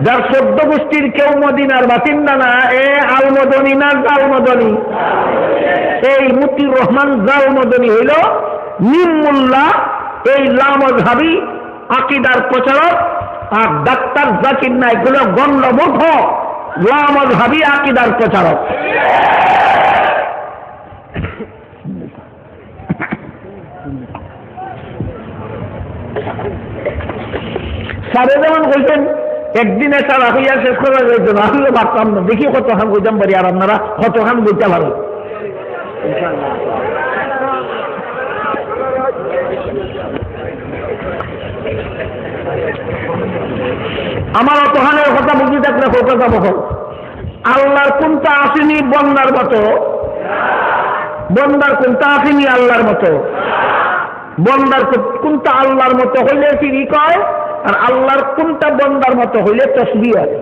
S1: যার 14 গোষ্ঠীর কেউ মদিনার বাসিন্দা না, এ আলমদনী না জালমদনী? এই মতিউর রহমান জালমদনী হইল নিম্মুল্লা, এই লামাযহাবী আকিদার প্রচারক। আর ডাক্তার জাকির নায়েক হল গণ্ডমূর্খ লামাযহাবী আকিদার প্রচারক। সারে যেমন কইতেন একদিনে সারা হইয়া শেষ করা যাইতো না, আসলে ভাবতাম না, দেখি কতখান কইতাম পারি, আর আপনারা কতখান বইতে পারো। আমার অতখানের কথা বুঝি থাকলে কথা যাব। আল্লাহর কোনটা আসেনি বন্দার মতো? বন্দার কোনটা আসেনি আল্লাহর মতো? বন্দার কোনটা আল্লাহর মতো হইলে তিনি কয়, আর আল্লাহর কোনটা বন্দার মতো হইলে তসবিহ হয়।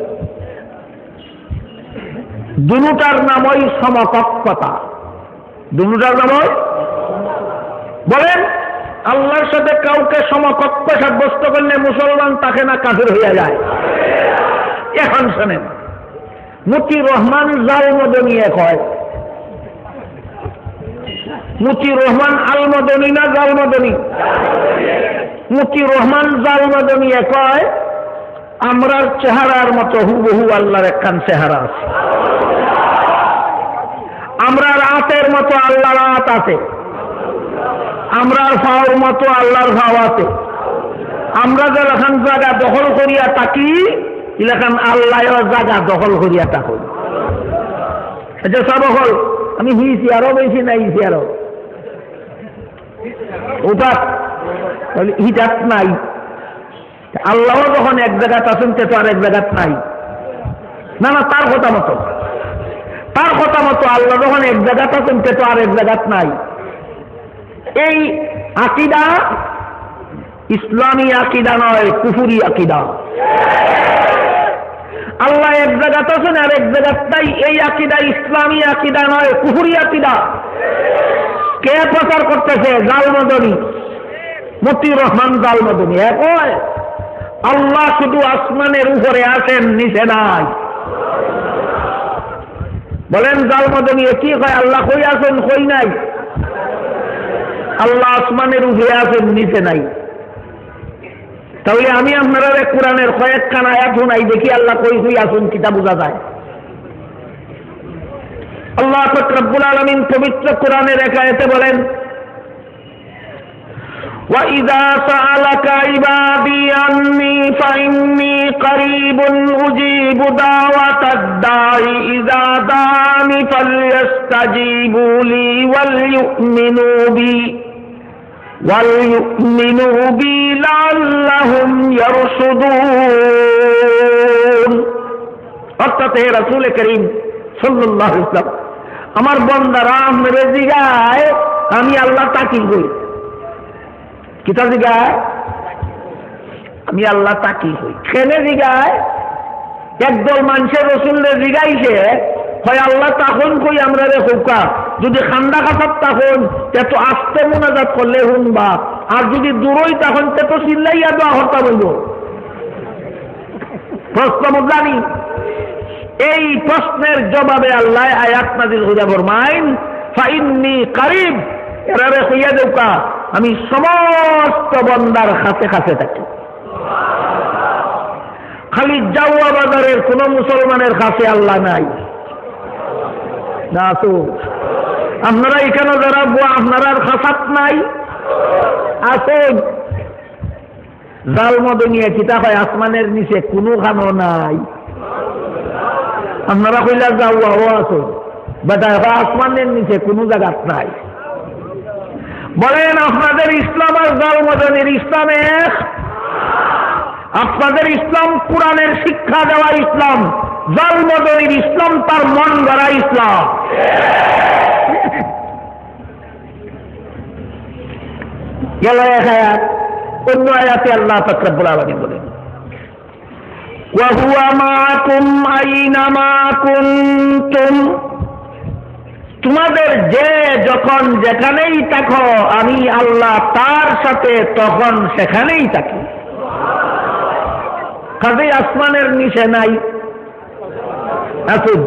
S1: দুটার নামই সমকক্ষতা। দুটার নামই বলেন আল্লাহর সাথে কাউকে সমকক্ষ সাব্যস্ত করলে মুসলমান তাকে না কাফির হইয়া যায়। এখন শোনেন, মতিউর রহমান জালমদনী কয়, মতিউর রহমান আলমদনী না জালমদনী? মতিউর রহমান জালমদনী কয় আমরার চেহারার মতো হুবহু আল্লাহর একখান চেহারা আছে। আমরার আতের মতো আল্লাহর আত আছে, আমরার ফাওর মতো আল্লাহর ফাও আছে। আমরা যেখান জায়গা দখল করিয়া থাকি, এলাকান আল্লাহ জায়গা দখল করিয়া থাকি। এটা সব হল আমি হিয়েছি আরো বেশি নাই, আরো ওটা হিটাত নাই। আল্লাহ যখন এক জায়গাত আছেন তো আর এক জায়গাত নাই না, না, তার কথা মতো, তার কথা মতো আল্লাহ যখন এক জায়গাত আছেন তো আর এক জায়গাত নাই। এই আকিদা ইসলামী আকিদা নয়, কুফুরি আকিদা। আল্লাহ এক জায়গাতে আছেন আর এক জায়গাত নাই, এই আকিদা ইসলামী আকিদা নয়, কুফুরি আকিদা। কে প্রচার করতেছে? জালমদনী। মতিউর রহমান জালমদনী কয় আল্লাহ শুধু আসমানের উপরে আছেন, নিচে নাই। বলেন জালমদনী কি কয়? আল্লাহ কই আছেন, কই নাই? আল্লাহ আসমানের উপরে আছেন, নিচে নাই। তাহলে আমি আপনারা কোরআনের কয়েকখান আয়াত শোনাই, দেখি আল্লাহ কই কই আছেন, কিতা বোঝা যায়। আল্লাহ পাক রব্বুল আলামিন পবিত্র কোরআনের এক আয়াতে বলেন, وَإِذَا سَأَلَكَ عِبَادِي عَنِّي فَإِنِّي قَرِيبٌ أُجِيبُ دَعْوَةَ الدَّاعِ إِذَا دَعَانِ فَلْيَسْتَجِيبُوا لِي وَلْيُؤْمِنُوا بِي لَعَلَّهُمْ يَرْشُدُونَ। অর্থাৎ হে রাসূল করিম সাল্লাল্লাহু আলাইহি ওয়াসাল্লাম, আমার বান্দারা আমারে জিগায়, আমি আল্লাহ তাকি করি। কিতা জিগায়? আমি আল্লাহ তাকি হই। কেনে জিগায়? একদল মানুষের রসুলের জিগাইছে, হয় আল্লাহ তখন কই আমরা রে হুকা, যদি খান্দা কাছার তখন এত আস্তে মোনাজাত করলে শুনবা, আর যদি দূরই তখন তো চিল্লাইয়া দোয়া হত্যা বলব। প্রশ্ন জানি। এই প্রশ্নের জবাবে আল্লাহ আয়াত নাযিল করে ফরমাইন, ফাইন্নী কারিব, এরারে কইয়া দেউকা আমি সমস্ত বান্দার কাছে কাছে থাকি। খালি জাওয়া বাজারের কোন মুসলমানের কাছে আল্লাহ নাই না। তো আপনারা এখানে যারা আপনারা খাসাত নাই আসুন। জালমদনিয়া কিতা হয়? আসমানের নিচে কোনো খানো নাই। আপনারা কইলা যাওয়াও আছে, বেটা আসমানের নিচে কোনো জায়গা নাই। বলেন আপনাদের ইসলাম আর জালমদনির ইসলাম এক? আপনাদের ইসলাম কোরআনের শিক্ষা দেওয়া ইসলাম, জালমদনির ইসলাম তার মন গড়া ইসলাম। গেল এক আয়াত। অন্য আয়াতে আল্লাহ পাক রব্বুল আলামিন বলেন, ওয়া হুয়া মাআকুম আইনামা কুনতুম, তোমাদের যে যখন যেখানেই থাকো আমি আল্লাহ তার সাথে তখন সেখানেই থাকি। কাজেই আসমানের নিচে নাই। আসুন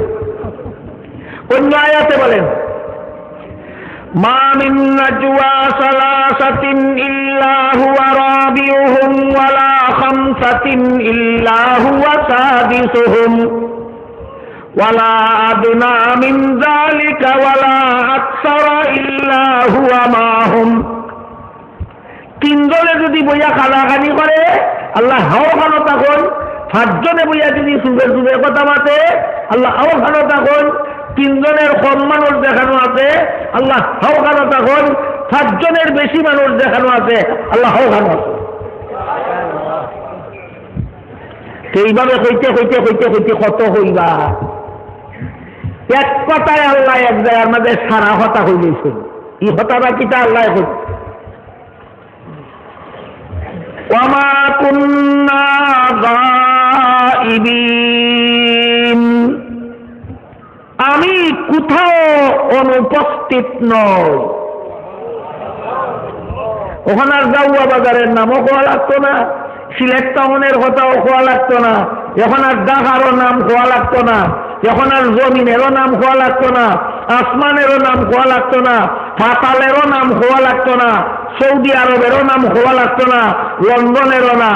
S1: অন্য আয়াতে বলেন, মা মিন নাজওয়া সালাসাতিন ইল্লা হুয়া রাবিউহুম ওয়ালা খামসাতিন ইল্লা হুয়া সাদিসুহুম ওয়ালা আদনা মিন যালিকা ওয়ালা আকসারা ইল্লা হুয়া মাহুম। তিনজনে যদি বইয়া খানাখানি করে আল্লাহ হাও খানো তখন, পাঁচজনে বইয়া যদি সুবে সুবে কথা মাতে আল্লাহ হাও খানো তখন, তিনজনের কম মানুষ দেখানো আছে আল্লাহ হাও খানো তখন, পাঁচজনের বেশি মানুষ দেখানো আছে আল্লাহ হাও খানো আছে। এইভাবে হইতে হইতে হইতে হইতে কত হইবা। এক কথায় আল্লাহ এক জায়গার মাঝে সারা কথা হয়ে গেছে। ই হতাটা কিটা আল্লাহ হইতে, ওয়ামা কুন্না গাইবিন, আমি কোথাও অনুপস্থিত নই। ওখানে আর জাউয়া বাজারের নামও খোয়া লাগতো না, সিলেট টাউনের কথাও খোয়া লাগতো না, এখন আর ঢাকারও নাম খোয়া লাগতো না, এখন আর জমিনেরও নাম খোয়া লাগতো না, আসমানেরও নাম খোয়া লাগতো না, পাতালেরও নাম খোয়া লাগতো না, সৌদি আরবেরও নাম খোয়া লাগতো না, লন্ডনেরও না,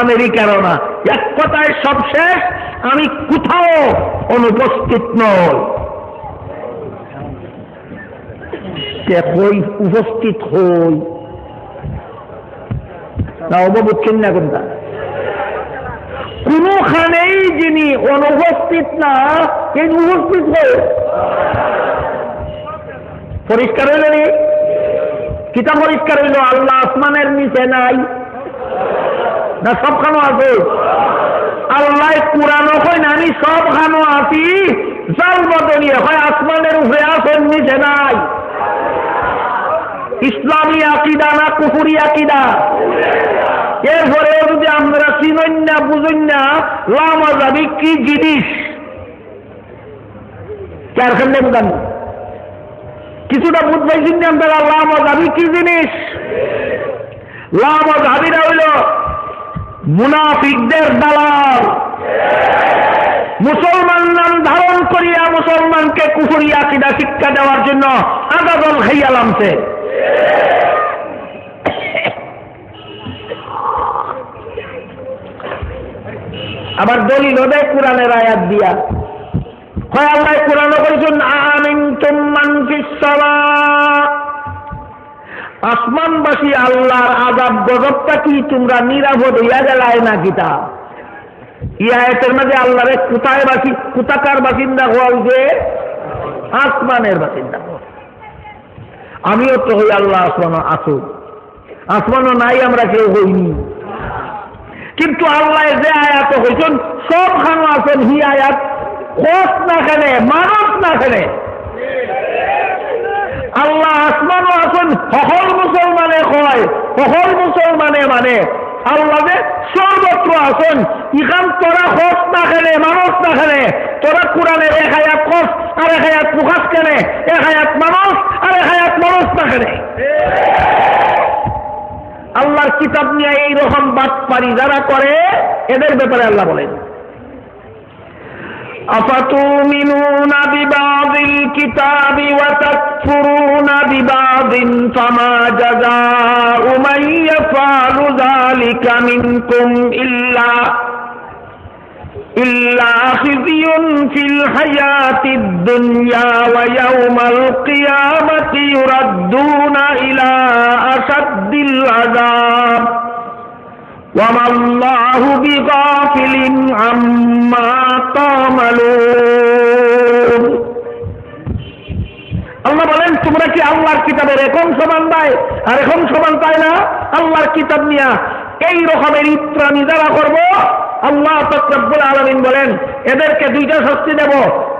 S1: আমেরিকারও না। এক কথায় সব শেষ, আমি কোথাও অনুপস্থিত নই। উপস্থিত হই না অববুঝছেন না কোনটা? কোনখানেই যিনি অনুপস্থিত না, তিনি উপস্থিত হয়ে পরিষ্কার হইল নি? কিতা পরিষ্কার হইল? আল্লাহ আসমানের নিচে নাই না সবখানো আছে? আল্লাহ কোরআন কই না আমি সবখানো আছি, জালমদনী হয় আসমানের উপরে আছেন, নিচে নাই। ইসলামী আকিদা না কুফরি আকিদা? এরপরেও যদি আমরা চিনই না বুঝই না লামাযাবি কি জিনিস, কারখানে বুঝান কিছুটা বুঝবাইছেন না আপনারা লামাযাবি কি জিনিস? লামাযহাবীরা হইল মুনাফিকদের দালাল। মুসলমান নাম ধারণ করিয়া মুসলমানকে কুফরি আকীদা শিক্ষা দেওয়ার জন্য আগাদল খাইয়া লামছে। আবার দলিল দেয় কোরআনের আয়াত দিয়া, হয় আল্লাহ কোরআনে বলেছেন আমিনতুম মান ফিস সামা, আসমানবাসী আল্লাহর আযাব গজবটা কি তোমরা নিরাপদ হইয়া গেলায় নাকি? তা এই আয়াতের মাঝে আল্লাহরে কোথাকার বাসিন্দা হওয়া যে আসমানের বাসিন্দা। আমিও তো হই আল্লাহ আসমানও আসো, আসমানও নাই আমরা কেউ হইনি, কিন্তু আল্লাহ যে আয়াত হইছেন সব খানো আছেন হি আয়াত খোঁজ না খেলে মানুষ না খেলে আল্লাহ আসমানও আছেন সকল মুসলমানে কয়, সকল মুসলমানে মানে আল্লাহ যে সর্বত্র আছেন। ইখান তোরা খোঁজ না খেলে মানুষ না খেলে তোরা কোরআনের এক আয়াত খোঁজ আর এক আয়াত প্রকাশ কেনে, এক আয়াত মানুষ আর এক আয়াত মানুষ না খেলে। আল্লাহর কিতাব নিয়ে এইরকম বাটপারি যারা করে এদের ব্যাপারে আল্লাহ বলেন আফাতুমিনুনা বিবাযিল কিতাবি ওয়া তাকফুরুনা বিবাযিন ফামা জাযাউ মান ইয়াফআলু যালিকা মিনকুম ইল্লা খিzyun ফিল হায়াতিদ দুনিয়া ওয়া ইয়াওমাল কিয়ামাতি ইউরাদ্দুনা ইলা আশাদ্দিল আযাব ওয়া মাল্লাহু বিগাফিলিন আম্মা তা'মালুন। আল্লাহ বলেন তোমরা কি আল্লাহর কিতাবের এখন সমান পায় আর এখন সমান পায় না? আল্লাহর কিতাব নিয়া এই রকমের ইত্রামি যারা করবো আল্লাহ পাক রব্বুল আলামিন বলেন এদেরকে দুইটা শাস্তি দেব,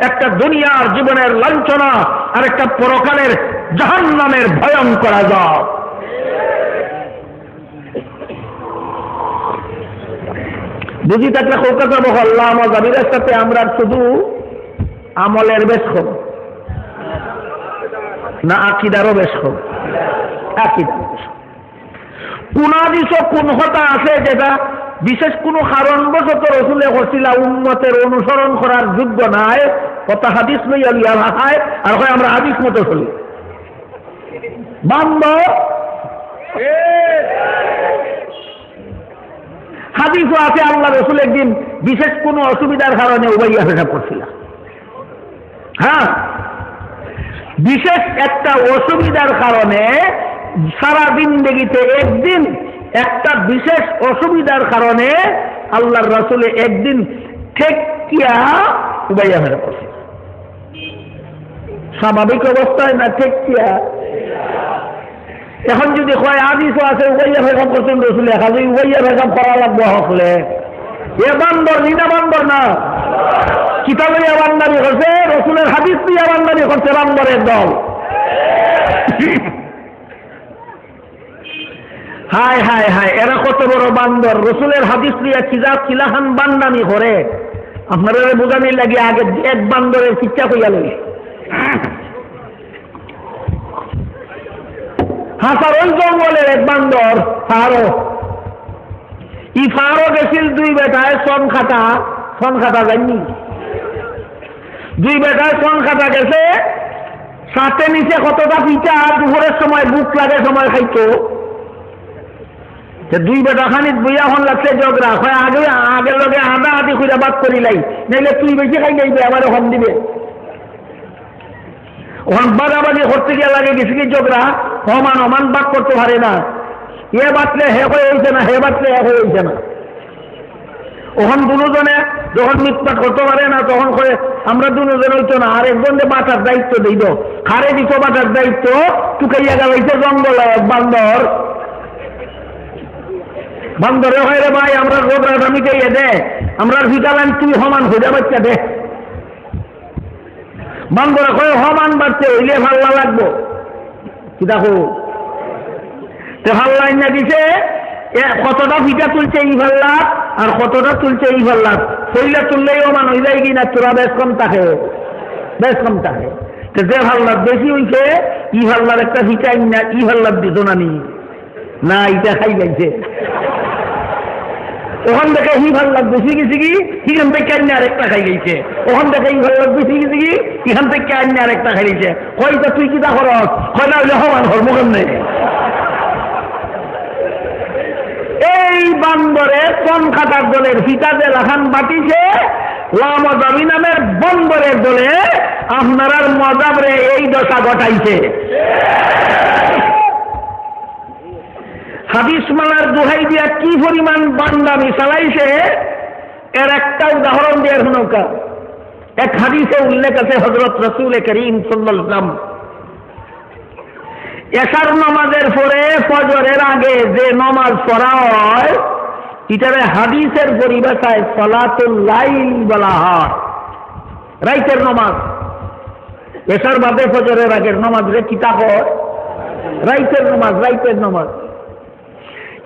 S1: একটা দুনিয়ার জীবনের লাঞ্ছনা আর একটা পরকালের জাহান্নামের ভয়ঙ্কর আযাব। বুঝি থাকলে কলকাতা মহল্লা আমার জাবিরের সাথে আমরা শুধু আমলের বেশ হোক না আকিদারও বেশ হোক? আকিদার বেশ কোন হাদিস কোন কথা আছে যেটা বিশেষ কোনো কারণবশত রসুলে করছিলা উম্মতের অনুসরণ করার যোগ্য নাই, কথা হাদিস লইয়া লিয়া ভাষায় আর হয় আমরা হাদিস মতো চলি বান্ধ। হাদিসও আছে আল্লাহ রসুল একদিন বিশেষ কোনো অসুবিধার কারণে উবাইয়া পেশাব করছিল। হ্যাঁ, বিশেষ একটা অসুবিধার কারণে সারা জিন্দেগিতে একদিন একটা বিশেষ অসুবিধার কারণে আল্লাহর রাসূলে একদিন ঠেকিয়া উবাইয়া পেশাব করছিল। স্বাভাবিক অবস্থায় না ঠেকিয়া? এখন যদি কয় হাদিসও আছে উবাইয়া পেশাব করছেন রসুলে, খালি উবাইয়া পেশাব করা লাগবে হকলে এ বান্দর নিনা বান্দর না, কিতাবে বান্দারি করছে, রসুলের হাদিস দিয়ে বান্দারি করছে বান্দরের দল। হায় হায় হায়, এরা কত বড় বান্দর! রসুলের হাদিস দিয়ে কিলাহান বান্দানি করে আপনারা বোঝানি লাগে আগে এক বান্দরের শিক্ষা হইয়া লই। হাসার ওই জঙ্গলের এক বান্দর ফারো, ই ফারো গেছিল দুই বেটায় সন খাটা যায়নি, দুই বেটায় সন খাটা গেছে, সাথে নিচে কতটা পিঠা, দুপুরের সময় বুক লাগে সময় খাইতো। দুই বেটা খানিক বইয়া হন লাগছে জগরা হয় আগে লগে আধা আধি খুঁজে বাদ করিলাই, নাইলে তুই বেশি খাই যাইবে আমার হম দিবে। ওখান বাগাবাগি করতে গিয়ে লাগে কিছু কি জগরা অমান বাদ করতে পারে না, এ বাতলে হে হয়ে হয়েছে না, হে বাতলে হে হয়ে হয়েছে না। ওখান দুজনে যখন মিটপাট করতে পারে না তখন করে আমরা দুজন হইতো না, আর একজন বাটার দায়িত্ব দিত, খারে দিত বাটার দায়িত্ব, টুকাইয়া গেলাইছে জঙ্গল এক বান্দর। বান্দরে হয় রে ভাই আমরা রোগরা মিটাইয়া দে, আমরা ভিটালাম তুই সমান খুঁজে বাচ্চা দে। বান্দরে কয়ে সমান বাড়ছে হইলে ভাল্লা লাগবো, কি দেখো ভাল্লাই না দিছে, কতটা ভিটা তুলছে ই ভাল্লাত আর কতটা তুলছে ই ভাল্লাত, শরীরে তুললেই সমান হয়ে যায় কিনা, তোরা বেশ কম থাকে, বেশ কম থাকে। যে ভাল্লাত বেশি হইছে ই ভাল্লার একটা ভিটাইন না ই ভাল্লার দিত না নি, না এটা খাই গাইছে, ওখান থেকে হি ভাল লাগবে শিখেছি কি, এখান থেকে আন্য আরেকটা খাই গেছে, ওখান থেকে হি ভাল লাগবে শিখেছি কি, এখান থেকে আন্য আরেকটা খাই গেছে। কয়টা তুই কিতা খরচ, কয় না হইলে সমান ধর্ম কেমনে। এই বান্দরের কোন খাতার দলের ফিতাতে লাখান বাটিছে লামজাবি নামের বন্দরের দলে আপনার মজাবরে এই দশা ঘটাইছে। হাদিস মালার দোহাই দিয়া কি পরিমাণ বান্দামি চালাইছে এর একটা উদাহরণ দেওয়ার নৌকা। এক হাদিসে উল্লেখ আছে হযরত রাসূল করিম সাল্লাল্লাহু আলাইহি ওয়াসাল্লাম এশার নামাজের পরে ফজরের আগে যে নামাজ পড়া হয় এটারে হাদিসের পরিভাষায় সালাতুল লাইল বলা হয়, রাইতের নামাজ। এশার বাদে ফজরের আগের নামাজ রে কিতা হয়, রাইতের নামাজ, রাইতের নামাজ।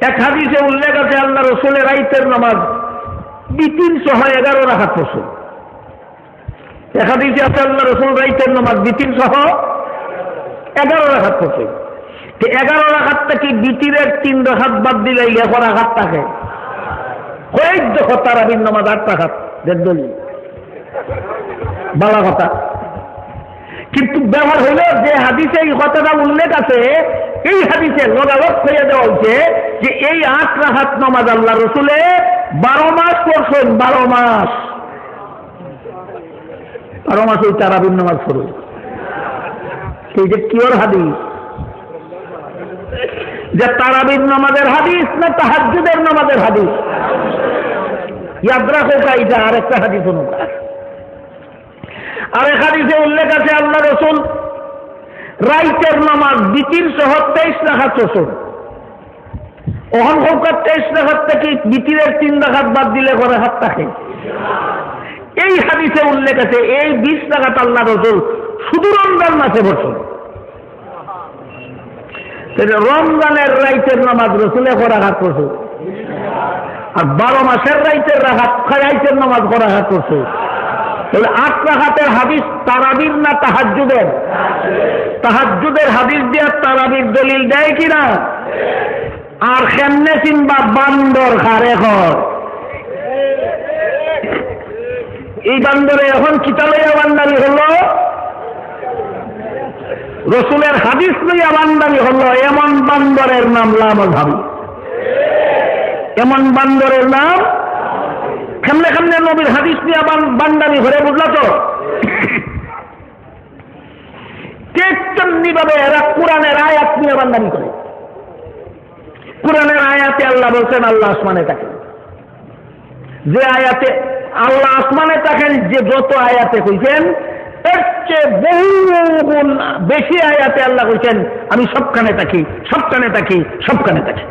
S1: এক হাদিসে উল্লেখ আছে আল্লাহ রাসূলের রাইতের নামাজ বিতির সহ 11 রাকাত পড়ছেন। এক হাদিসে আছে আল্লাহ রাসূল রাইতের নামাজ বিতির সহ 11 রাকাত পড়ছেন। 11 রাকাতটা কি বিতিরের 3 রাকাত বাদ দিলে 11 রাকাত থাকে? কয়েক দেখো তারাবির নামাজ 8 রাকাত দেড়দলি বালা কথা। কিন্তু ব্যবহার হইল যে হাদিসে এই কথাটা উল্লেখ আছে এই হাদিসে লগালগ হয়ে দেওয়া হয়েছে যে এই 8 রাকাত নামাজ আল্লাহ রসুলে 12 মাস পড়ছেন। 12 মাস, 12 মাস ওই তারাবির নামাজ পড়ুন। সেই যে কিওর হাদিস, যে তারাবির নামাজের হাদিস না তাহাজ্জুদের নামাজের হাদিস? ইয়াদ রাখো এটা আরেকটা হাদিস অনুকা। আরেক হাদিসে উল্লেখ আছে আল্লাহ রসুল রাইতের নামাজ বিতির সহ 23 রাকাত পড়ছেন। ওখান হোকার 23 রাকাত থেকে বিতিরের 3 রাকাত বাদ দিলে করে হাত থাকে। এই হাদিসে উল্লেখ আছে এই 20 রাকাত আল্লাহ রসুল শুধু রমজান মাসে পড়ছেন। রমজানের রাইতের নামাজ রসুলে করা হাত করছে, আর 12 মাসের রাইতের রাইতের নামাজ করা হাত করছে। 8 রাকাতের হাদিস তারাবির না তাহাজ্জুদের? তাহাজ্জুদের হাদিস দিয়ে তারাবির দলিল দেয় কিনা? আর কেমনে চিনবা বান্দর খারে ঘর? এই বান্দরে এখন কিতা লইয়া বান্দারি হলো? রসুলের হাদিস লইয়া বান্দারি হলো। এমন বান্দরের নাম লামজাবি। এমন বান্দরের নাম কেমনে কেমনে নবীর হাদিস নিয়ে বান্দারি ঘরে, বুঝলা তো? তেমনি ভাবে এরা কোরআনের আয়াত নিয়ে বান্দারি করে। কোরআনের আয়াতে আল্লাহ বলছেন আল্লাহ আসমানে থাকেন। যে আয়াতে আল্লাহ আসমানে থাকেন, যে যত আয়াতে কইছেন এর চেয়ে বহু গুণ বেশি আয়াতে আল্লাহ কইছেন আমি সবখানে থাকি, সবখানে থাকি, সবখানে থাকি।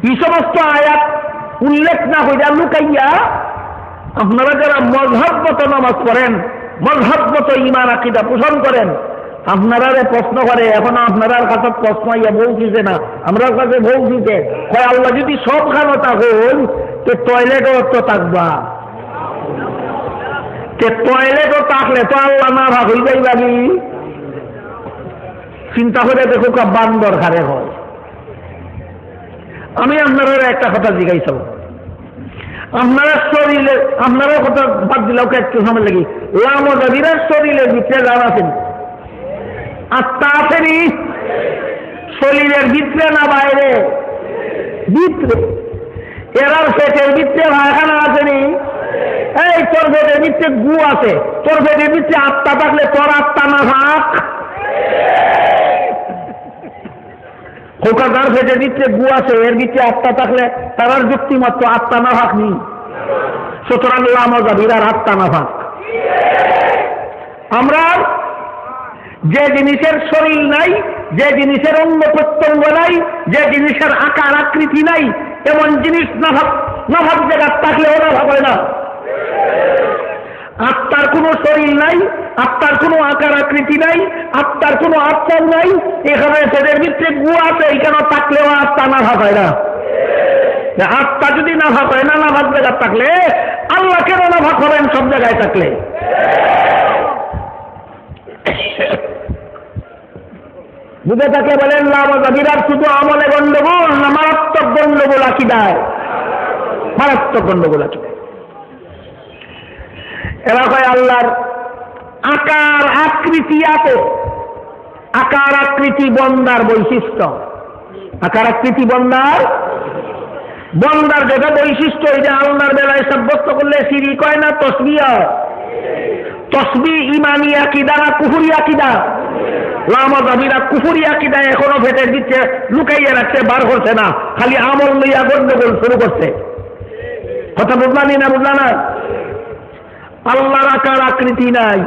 S1: এই সমস্ত আয়াত উল্লেখ না হইয়া লুকাইয়া আপনারা যারা মযহবগত নামাজ পড়েন, মযহবগত ঈমান আকীদা পোষণ করেন, আপনারা প্রশ্ন করে এখন আপনার কাছে প্রশ্ন ইয়া বলছে না, আমরা কাছে বলছে হয় আল্লাহ যদি সব খানো থাকুন তো টয়লেটও তো থাকবা, টয়লেটও থাকলে তো আল্লাহ না ভাগ হয়ে যাই লাগি। চিন্তা করে দেখো বান্দর খারে হয়। আমি আপনারা একটা কথা জিজ্ঞাসা, আপনারা শরীরে আপনারা কথা বাদ দিলাম একটু সময় লাগি, লামজাবিরা শরীরের ভিতরে জান আছেন, আত্মা আসেনি শরীরের ভিতরে না বাইরে? ভিতরে। এরার পেটের ভিতরে ভাইখানা আসেনি? এই তোর পেটের ভিতরে গু আছে, তোর পেটের ভিতরে আত্মা থাকলে তোর আত্মা না থাক? খোকাদার পেটের ভিতরে গু আছে, এর ভিতরে আত্মা থাকলে তার যুক্তি মাত্র আত্মা না থাক নি। সুতরাং লামজাবিরার আত্মা না থাক। আমরা যে জিনিসের শরীর নাই, যে জিনিসের অঙ্গ প্রত্যঙ্গ নাই, যে জিনিসের আকার আকৃতি নাই, এমন জিনিস নাভাব জায়গা থাকলেও নাভাব হয় না। আত্মার কোনো শরীর নাই, আত্মার কোনো আকার আকৃতি নাই, আত্মার কোনো আত্মা নাই, এখানে সেদের ভিতরে গু আছে, এখানে থাকলেও আত্মা নাভাব হয় না। আত্মা যদি নাভাব হয় না, নাভাব জায়গা থাকলে আল্লাহ কেন নাভাব হবেন সব জায়গায় থাকলে? বুঝে তাকে বলেন লামাজাবিরার শুধু আমলে গন্ডগোল না মারাত্মক গন্ডগোল আকীদায়? মারাত্মক গন্ডগোল আকীদায়। এরা কয় আল্লাহর আকার আকৃতি আছে। আকার আকৃতি বন্দার বৈশিষ্ট্য। আকার আকৃতি বন্দার যেটা বৈশিষ্ট্য, এটা আল্লাহর বেলায় সাব্যস্ত করলে শিরক হয় না তাসবিহ হয়? তাসবিহ ঈমানী আকীদা না কুফরি আকীদা? লামাযাবিরা কুফরি আকীদা এখনো ফেটে দিচ্ছে, লুকাইয়া রাখছে, বার করছে না, খালি আমল লইয়া গন্ডগোল শুরু করছে। কথা বুঝলানি না? বুঝলা না? আল্লাহর আকার আকৃতি নাই।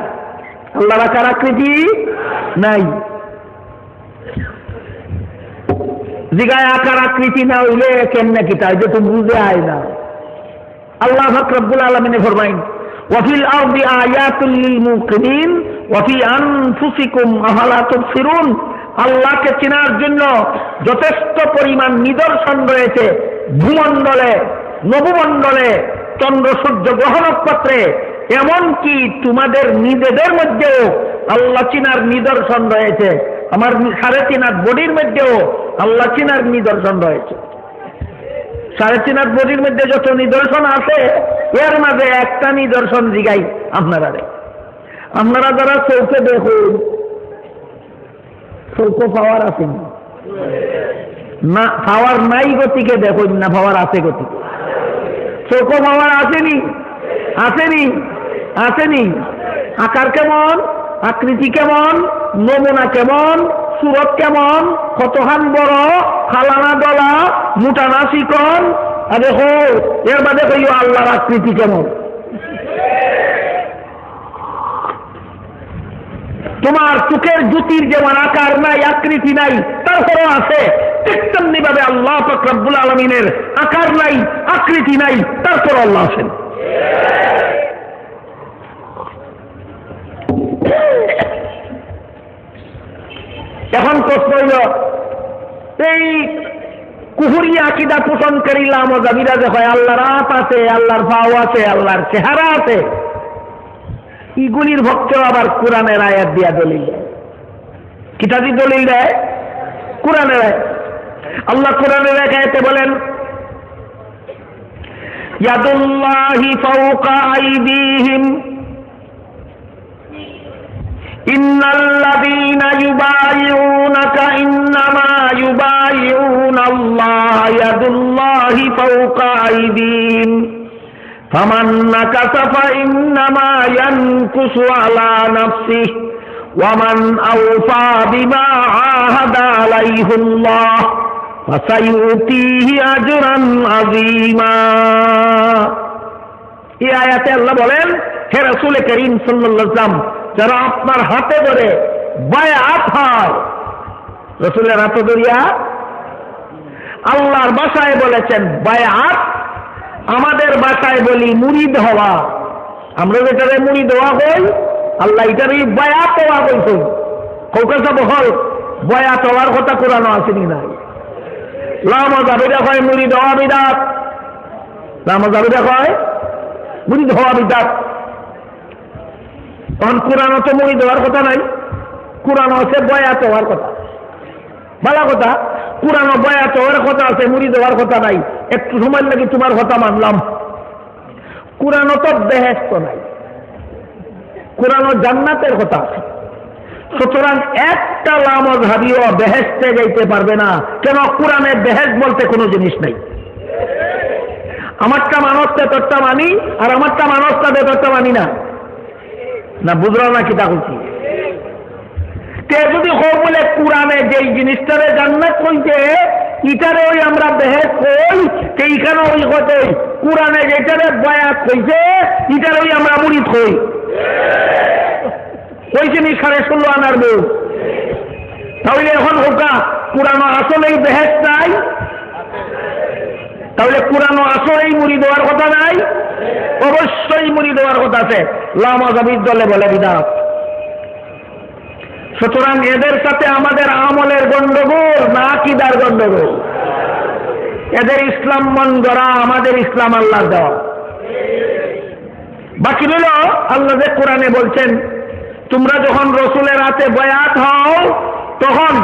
S1: আল্লাহর আকার আকৃতি নাই। জিগায় আকার আকৃতি না হইলে কেমনে কিতা? যে তুমি বুঝে আয় না। আল্লাহ পাক রব্বুল আলামিন ফরমাইন ওয়াফিল আরদি আয়াতুল লিল মুকিনিন ওয়াফি আনফুসিকুম আফালা তুবসিরুন। আল্লাহকে চেনার জন্য যথেষ্ট পরিমাণ নিদর্শন রয়েছে ভূমণ্ডলে, নবমণ্ডলে, চন্দ্র সূর্য গ্রহ নক্ষত্রে, এমনকি তোমাদের নিজেদের মধ্যেও আল্লাহ চিনার নিদর্শন রয়েছে। আমার 3.5 হাত বডির মধ্যেও আল্লাহ চিনার নিদর্শন রয়েছে। 3.5 হাত বডির মধ্যে যত নিদর্শন আছে, এর মাঝে একটা নিদর্শন জিগাই আপনারা যারা চৌকে দেখুন, চৌকো পাওয়ার আছে না? পাওয়ার নাই গতিকে দেখুন না, পাওয়ার আছে গতিকে। চৌকো পাওয়ার আসেনি? আসেনি? আসেনি? আকার কেমন, আকৃতি কেমন, নমুনা কেমন, সুরত কেমন, কতখান বড়, খালানা দলা, মুটানা চিকন, আরে হো এর বাদে কইও আল্লাহর আকৃতি কেমন। তোমার চোখের জ্যোতির যেমন আকার নাই, আকৃতি নাই, তারপরও আছে, ঠিক তেমনি ভাবে আল্লাহ পাক রব্বুল আলামিনের আকার নাই, আকৃতি নাই, তারপর আল্লাহ আছেন। এখন প্রশ্ন হইল, এই কুফরি আকীদা পোষণকারী লামাযাবিরা যে হয় আল্লাহর হাত আছে, আল্লাহর পাও আছে, আল্লাহর চেহারা আছে, ইগুলির ভক্ত আবার কোরআনের আয়াত দিয়া দলিল দেয়। কিতা দিয়ে দলিল দেয়? কোরআনের আয়াত। আল্লাহ কোরআনের এক আয়াতে বলেন ইয়াদুল্লাহি ফাওকা আইদিহিম ইন্নাল্লাযীনা ইউবাইউনাকা ইন্নামা ইউবাইউনাল্লাহ ইয়াদুল্লাহি ফাওকা আইদিহিম ফামান নাকাসা ফাইন্নামা ইয়ানকুসু আলা নাফসিহি ওয়ামান আওফা বিমা আহাদা আলাইহিল্লাহ ফাসায়ুতিহি আজরান আযীমা। এই আয়াতে আল্লাহ বলেন, হে রাসূল করিম সাল্লাল্লাহু আলাইহি ওয়াসাল্লাম, যারা আপনার হাতে ধরে বায়াত হয়, রাসূলের হাতে ধরিয়া আল্লাহর ভাষায় বলেছেন বায়াত, আমাদের ভাষায় বলি মুরিদ হওয়া। আমরা যেটারে মুরিদ হওয়া কই, আল্লাহ এটারই বায়াত হওয়া কইছেন। কৌকাসা বহল বায়াত হওয়ার কথা কোরআন আসেনি নাই। লামাযাবিরা কয় মুরিদ হওয়া বিদাত, লামাযাবিরা কয় মুরিদ হওয়া বিদাত। তখন কোরআন তো মুরিদ হওয়ার কথা নাই, কোরআন আছে বায়াত হওয়ার কথা। ভালো কথা, কোরআন বায়াত হওয়ার কথা আছে, মুরিদ হওয়ার কথা নাই। একটু সময় লাগে তোমার কথা মানলাম। কোরআন তো বেহেশত নাই, কোরআন জান্নাতের কথা আছে। সুতরাং একটা লামাযাবিও বেহেশতে যাইতে পারবে না। কেন? কোরআনে বেহেশত বলতে কোনো জিনিস নাই। আমারটা মানুষটা তোরটা মানি, আর আমারটা মানুষটা তোরটা মানি না। না বুঝলো না কিতা বলছি? তে যদি হোক বলে কোরআনে যেই জিনিসটারে জান্নাত কইছে, ইটারে ওই আমরা বেহেশত কই, এইখানে ওই কথা কোরআনে যেটারে বায়াত কইছে, ইটারে ওই আমরা মুরিদ কই। কইছে নি 16.5 আনার বউ। তাহলে এখন হোকা কোরআন আসলেই বেহেশত নাই, তাহলে কোরআন আসলেই মুরিদ হওয়ার কথা নাই? অবশ্যই মুরিদ হওয়ার কথা আছে। লামাযাবির দলে বলে বিদাত। সুতরাং এদের সাথে আমাদের আমলের গন্ডগোল না আকীদার গন্ডগোল? এদের ইসলাম মন গড়া, আমাদের ইসলাম আল্লাহর দেওয়া। বাকি রইল আল্লাহ যে কোরআনে বলছেন, তোমরা যখন রসুলের হাতে বায়াত হও তখন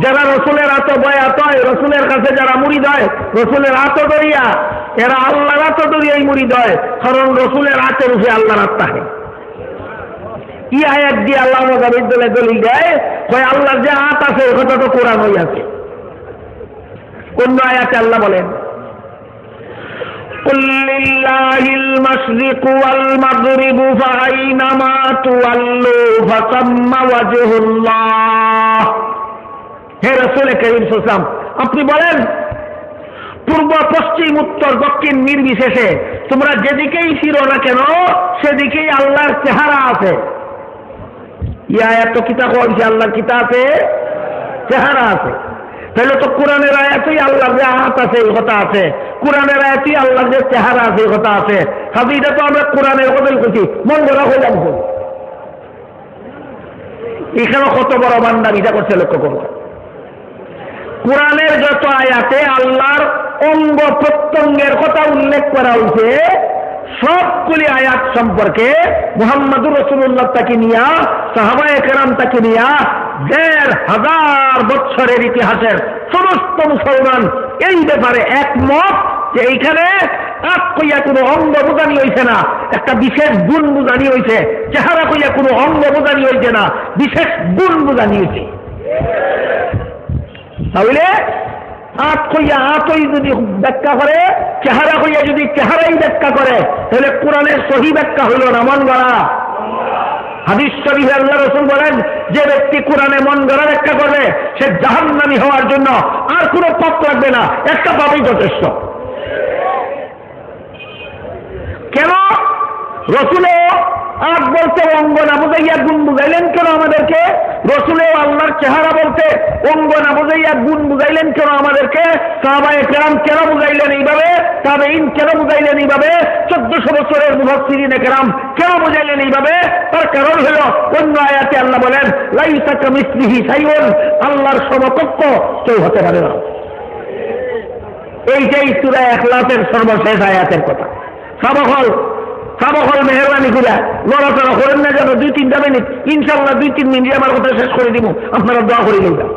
S1: যারা রসুলের হাতে বয়াত হয়, রসুলের কাছে যারা মুরিদ হয়, রসুলের হাতে দরিয়া, এরা আল্লাহর হাতে দরিয়াই মুরিদ হয়, কারণ রসুলের হাতের উপরে আল্লাহর হাত থাকে। কি আয়াত দিয়ে আল্লাহ বিদ্যালয় দলিল দেয়? আল্লাহর যে হাত আছে ওটা তো কোরআন হয়ে আছে। অন্য আয়াতে আল্লাহ বলেন, قل لله المشرق والمغرب فأينما تولوا فثم وجه الله। হে রাসূল কারীম সাল্লাল্লাহু আলাইহি ওয়াসাল্লাম, আপনি বলেন পূর্ব পশ্চিম উত্তর দক্ষিণ নির্বিশেষে তোমরা যেদিকেই ফিরো না কেন সেদিকেই আল্লাহর চেহারা আছে। এই আয়াত তো কিতাব হচ্ছে আল্লাহর কিতাবে চেহারা আছে। তাহলে তো কোরআনের আয়াতেই আল্লাহর যে হাত আছে এই কথা আছে, কোরআনের আয়াতেই আল্লাহর যে চেহারা আছে এই কথা আছে। খালি এটা তো আমরা কোরআনের কথা করছি, মন গড়া হয়ে যাচ্ছে। এখানে কত বড় বান্দাবিটা করছে লক্ষ্য করবো। কোরআনের যত আয়াতে আল্লাহর অঙ্গ প্রত্যঙ্গের কথা উল্লেখ করা হয়েছে, সবগুলি আয়াত সম্পর্কে মুহাম্মদুর রাসূলুল্লাহ তাকে নিয়া, সাহাবায়ে কেরাম তাকে নিয়া ১৫০০ বছরের ইতিহাসের সমস্ত মুসলমান এই ব্যাপারে একমত যে এইখানে আট কইয়া কোনো অঙ্গ বোঝানি হয়েছে না, একটা বিশেষ গুণ বোঝানি হয়েছে। চেহারা কইয়া কোনো অঙ্গ বোঝানি হয়েছে না, বিশেষ গুণ বোঝানি হয়েছে। তাহলে আট কইয়া আটই যদি ব্যাখ্যা করে, চেহারা কইয়া যদি চেহারাই ব্যাখ্যা করে, তাহলে কোরআনের সহি ব্যাখ্যা হইল না, মন গড়া। হাদিস শরীফে আল্লাহ রাসূল বলেন, যে ব্যক্তি কোরআনে মন গড়া ব্যাখ্যা করবে সে জাহান্নামী হওয়ার জন্য আর কোনো পাপ লাগবে না, একটা পাপই যথেষ্ট। কেন রসুলও আট বলতে অঙ্গ না বুঝাইয়া গুণ বুঝাইলেন কেন আমাদেরকে? রসুলেও আল্লাহর চেহারা বলতে অঙ্গ না বুঝাইয়া গুণ বুঝাইলেন কেন আমাদেরকে? সাহাবায়ে কেরাম কেন বুঝাইলেন এইভাবে? তাবেঈন কেন বুঝাইলেন এইভাবে? ১৪০০ বছরের মুফাসসিরিনে কেরাম কেন বুঝাইলেন এইভাবে? তার কারণ হলো অন্য আয়াতে আল্লাহ বলেন, লাইসা কামিসলিহি শাইউন, আল্লাহর সমকক্ষ কেউ হতে পারে না। এইটাই সূরা ইখলাসের সর্বশেষ আয়াতের কথা। সাবকল মেহরবানি করে লড়াচড়া করেন না যেন ২-৩টা মিনিট, ইনশাল্লাহ ২-৩ মিনিট আমার কথা শেষ করে দিব, আপনারা দোয়া করে লইবেন।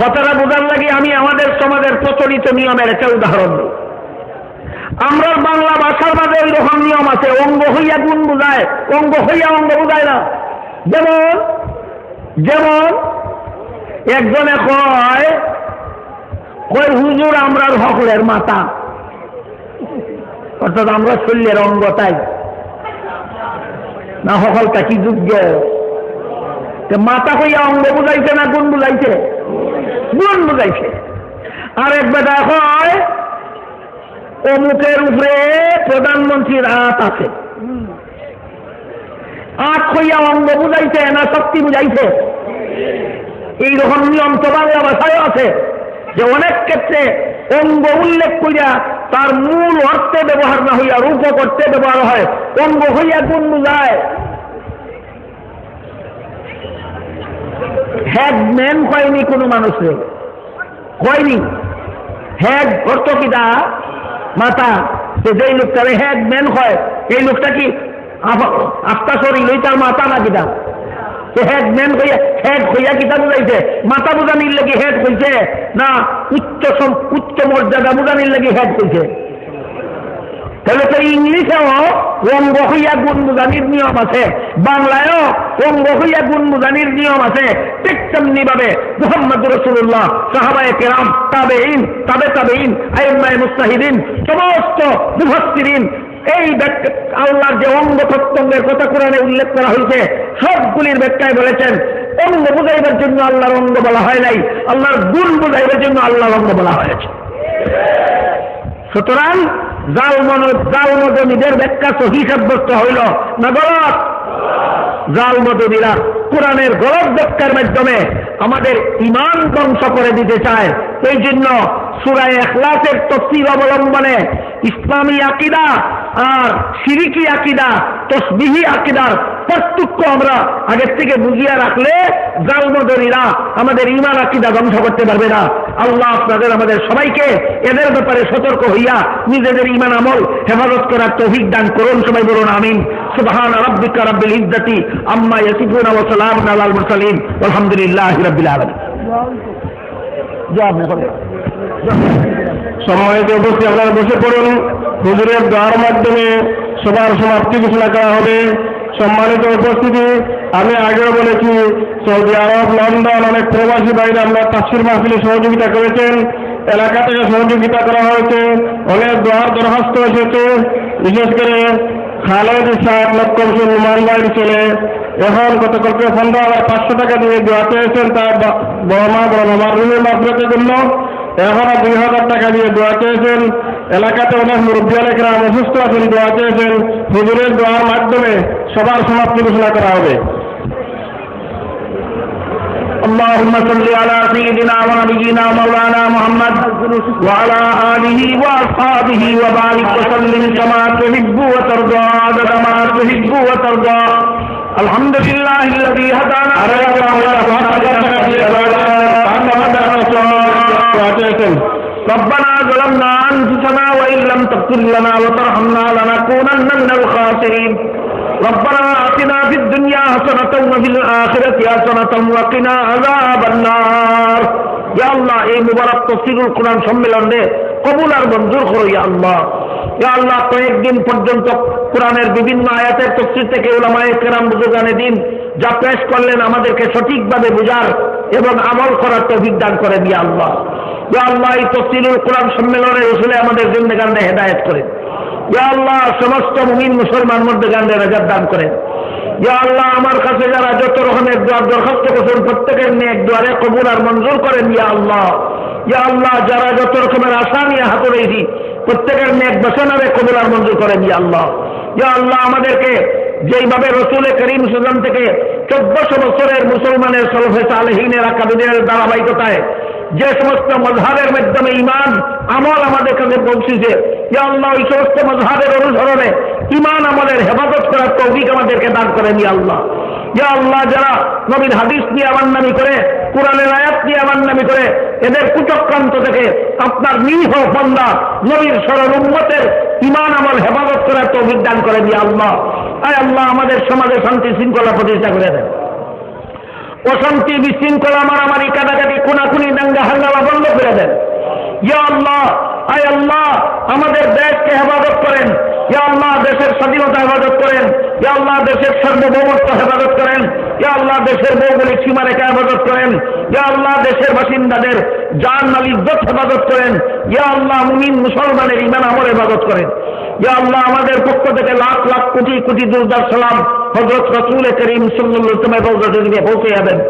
S1: কথাটা বোঝার লাগে আমি আমাদের সমাজের প্রচলিত নিয়মের একটা উদাহরণ দিই। আমরা বাংলা ভাষার মাঝে ওই রকম নিয়ম আছে, অঙ্গ হইয়া গুণ বোঝায়, অঙ্গ হইয়া অঙ্গ বোঝায় না। যেমন একজনে কয় হুজুর আমরা হকলের মাথা, অর্থাৎ আমরা শরীরের অঙ্গ, তাই না হকলটা কি যোগ্য? মাথা কইয়া অঙ্গ বুঝাইছে না গুণ বুঝাইছে? গুণ বুঝাইছে। আর এক বেটা কয় অমুকের উপরে প্রধানমন্ত্রীর হাত আছে, আট কইয়া অঙ্গ বুঝাইছে না শক্তি বুঝাইছে? এইরকম নিয়ম তো বাংলা ভাষায় আছে যে অনেক ক্ষেত্রে অঙ্গ উল্লেখ করিয়া তার মূল অর্থে ব্যবহার না হইয়া রূপ করতে ব্যবহার হয়, অঙ্গ হইয়া গুণ বুঝায়। হেডম্যান হয়নি কোনো মানুষের, হয়নি। হেড অর্থ কিটা? মাথা। যেই লোকটা হেডম্যান হয়, এই লোকটা কি আফতা শরীর তার মাথা না কিটা? হেডম্যান হইয়া হেড হইয়া কিতা বুঝাইছে? মাথা বুঝানির লাগি হেড হইছে না উচ্চ মর্যাদা বুঝানির লাগি হেড হইছে? তাহলে তো ইংলিশেও অঙ্গ হইয়া গুণ বুঝানির নিয়ম আছে, বাংলায়ও অঙ্গ হইয়া গুণ বুঝানির নিয়ম আছে। ঠিক তেমনি ভাবে মুহাম্মদুর রাসূলুল্লাহ, সাহাবায়ে কেরাম, তাবেঈন, তাবেঈন, আইম্মায়ে মুজতাহিদিন, সমস্ত মুফাসসিরিন এই আল্লাহর যে অঙ্গ প্রত্যঙ্গের কথা কোরআনে উল্লেখ করা হয়েছে সবগুলির ব্যাখ্যায় বলেছেন অঙ্গ বুঝাইবার জন্য আল্লাহর অঙ্গ বলা হয় নাই, আল্লাহর গুণ বুঝাইবার জন্য আল্লাহর অঙ্গ বলা হয়েছে। সুতরাং জাল-মদনীদের ব্যাখ্যা সহি সাব্যস্ত হইল না গলত? জাল-মদনীরা কোরআনের গলত ব্যাখ্যার মাধ্যমে আমাদের ঈমান ধ্বংস করে দিতে চায়। এই জন্য সূরা ইখলাসের তাফসীর অবলম্বনে ইসলামী আকীদা আর শিরকি আকীদা, তাসবিহি আকীদার পার্থক্য আমরা আগের থেকে বুঝিয়ে রাখলে জাল-মদনীরা আমাদের ঈমান আকীদা ধ্বংস করতে পারবে না। আল্লাহ আপনাদের আমাদের সবাইকে এদের ব্যাপারে সতর্ক হইয়া নিজেদের ঈমান আমল হেফাজত করার তৌফিক দান করুন। সবাই বলুন আমিন। সুবহান রাব্বিকা রাব্বিল ইজ্জাতি আম্মা ইয়াসিফুন ওয়া সালামুন আলাল মুরসালিন আলহামদুলিল্লাহি রাব্বিল আলামিন।
S2: সম্মানিত উপস্থিতি, আপনারা বসে পড়ুন। হুজুরের দোয়ার মাধ্যমে সবার সমাপ্তি ঘোষণা করা হবে। সম্মানিত উপস্থিতি, আমি আগেও বলেছি সৌদি আরব, লন্ডন অনেক প্রবাসী বাইরে আমরা তাফসীর মাহফিলে সহযোগিতা করেছেন, এলাকা থেকে সহযোগিতা করা হয়েছে, অনেক দোয়ার দরখাস্ত এসেছে। বিশেষ করে খালেদ সাহেব লক্ষ্মণ নুমান বাড়ির ছেলে এখন গতকালকে 15,500 টাকা দিয়ে দোয়া চেয়েছেন তার বড় মামার রুমের মাফরতের জন্য। এখনো 2,000 টাকা দিয়ে দোয়া চেয়েছেন। এলাকাতে অনেক মুরব্বী অনেকরা অসুস্থ আছেন, দোয়া চেয়েছেন। হুজুরের দোয়ার মাধ্যমে সবার সমাপ্তি ঘোষণা করা হবে।
S1: اللهم صل على سيدنا ونبينا مولانا محمد وعلى آله وأصحابه وبارك وسلم كما تحب وترضى عدد ما تحب وترضى. الحمد لله الذي هدانا ربنا ظلمنا أنفسنا وإن لم تغفر لنا وترحمنا لنكونن من الخاسرين. ربنا آتنا في الدنيا حسنة وفي الآخرة حسنة وقنا عذاب النار. يا الله এই মুবারক তাফসীরুল কোরআন সম্মেলনে কবুল আর মঞ্জুর করো ইয়া আল্লাহ। ইয়া আল্লাহ কয়েকদিন পর্যন্ত কোরআনের বিভিন্ন আয়াতের তাফসীর থেকে উলামায়ে কেরাম বুজুর্গানে দিন যা পেশ করলেন আমাদেরকে সঠিকভাবে বুঝার এবং আমল করার তৌফিক দান করেন ইয়া আল্লাহ। ইয়া আল্লাহ এই তাফসীরুল কোরআন সম্মেলনে রসুলে আমাদের জিন্দেগানে হেদায়েত করেন। ইয়া আল্লাহ সমস্ত মুমিন মুসলমান মধ্যে গান্ডে রাজাত দান করেন। ইয়া আল্লাহ আমার কাছে যারা যত রকমের দোয়ার দরখাস্ত করছেন প্রত্যেকের নেক দোয়ারে কবুল আর মঞ্জুর করেন ইয়া আল্লাহ। ইয়া আল্লাহ যারা যত রকমের আশা নিয়ে হাতে রয়েছি প্রত্যেকের নেক বাসনারে কবুল আর মঞ্জুর করেন ইয়া আল্লাহ। ইয়া আল্লাহ আমাদেরকে যেইভাবে রসুল করিম সুজান থেকে 1400 বছরের মুসলমানের সলফে সালেহিনের আকাবিদের ধারাবাহিকতায় যে সমস্ত মযহাবের মাধ্যমে ঈমান আমল আমাদের কাছে পৌঁছেছে, ইয়া আল্লাহ ওই সমস্ত মযহাবের অনুসরণে ঈমান আমলের হেফাজত করার তৌফিক আমাদেরকে দান করেন ইয়া আল্লাহ। ইয়া আল্লাহ যারা নবীর হাদিস নিয়ে আমাননামি করে, কোরআনের আয়াত নিয়ে আমাননামি করে, এদের কুচক্রান্ত থেকে আপনার নিরীহ বান্দা নবীর সরল উম্মতের ঈমান আমল হেফাজত করার তৌফিক দান করেন ইয়া আল্লাহ। আয় আল্লাহ আমাদের সমাজে শান্তি শৃঙ্খলা প্রতিষ্ঠা করে দেন। অশান্তি বিশৃঙ্খলা মারামারি কাটাকাটি খুনাখুনি দাঙ্গা হাঙ্গামা বন্ধ করে দেন ইয়া আল্লাহ। আয় আল্লাহ আমাদের দেশকে হেফাজত করেন ইয়া আল্লাহ, দেশের স্বাধীনতা হেফাজত করেন ইয়া আল্লাহ, দেশের সার্বভৌমত্ব হেফাজত করেন ইয়া আল্লাহ, দেশের ভৌগোলিক সীমারেখা হেফাজত করেন ইয়া আল্লাহ, দেশের বাসিন্দাদের জান মাল ইজ্জত হেফাজত করেন ইয়া আল্লাহ, মুমিন মুসলমানের ঈমান আমল হেফাজত করেন ইয়া আল্লাহ। আমাদের পক্ষ থেকে লাখ লাখ কোটি কোটি দুরূদ সালাম হযরত রাসূল করিম সাল্লাল্লাহু আলাইহি ওয়াসাল্লাম পৌঁছে যাবেন।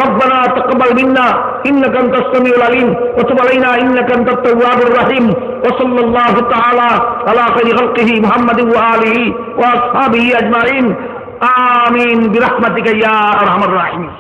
S1: ربنا تقبل منا إنك أنت السميع العليم وتب علينا إنك أنت التواب الرحيم وصلى الله تعالى على خير خلقه محمد وآله وأصحابه أجمعين آمين برحمتك يا أرحم الراحمين.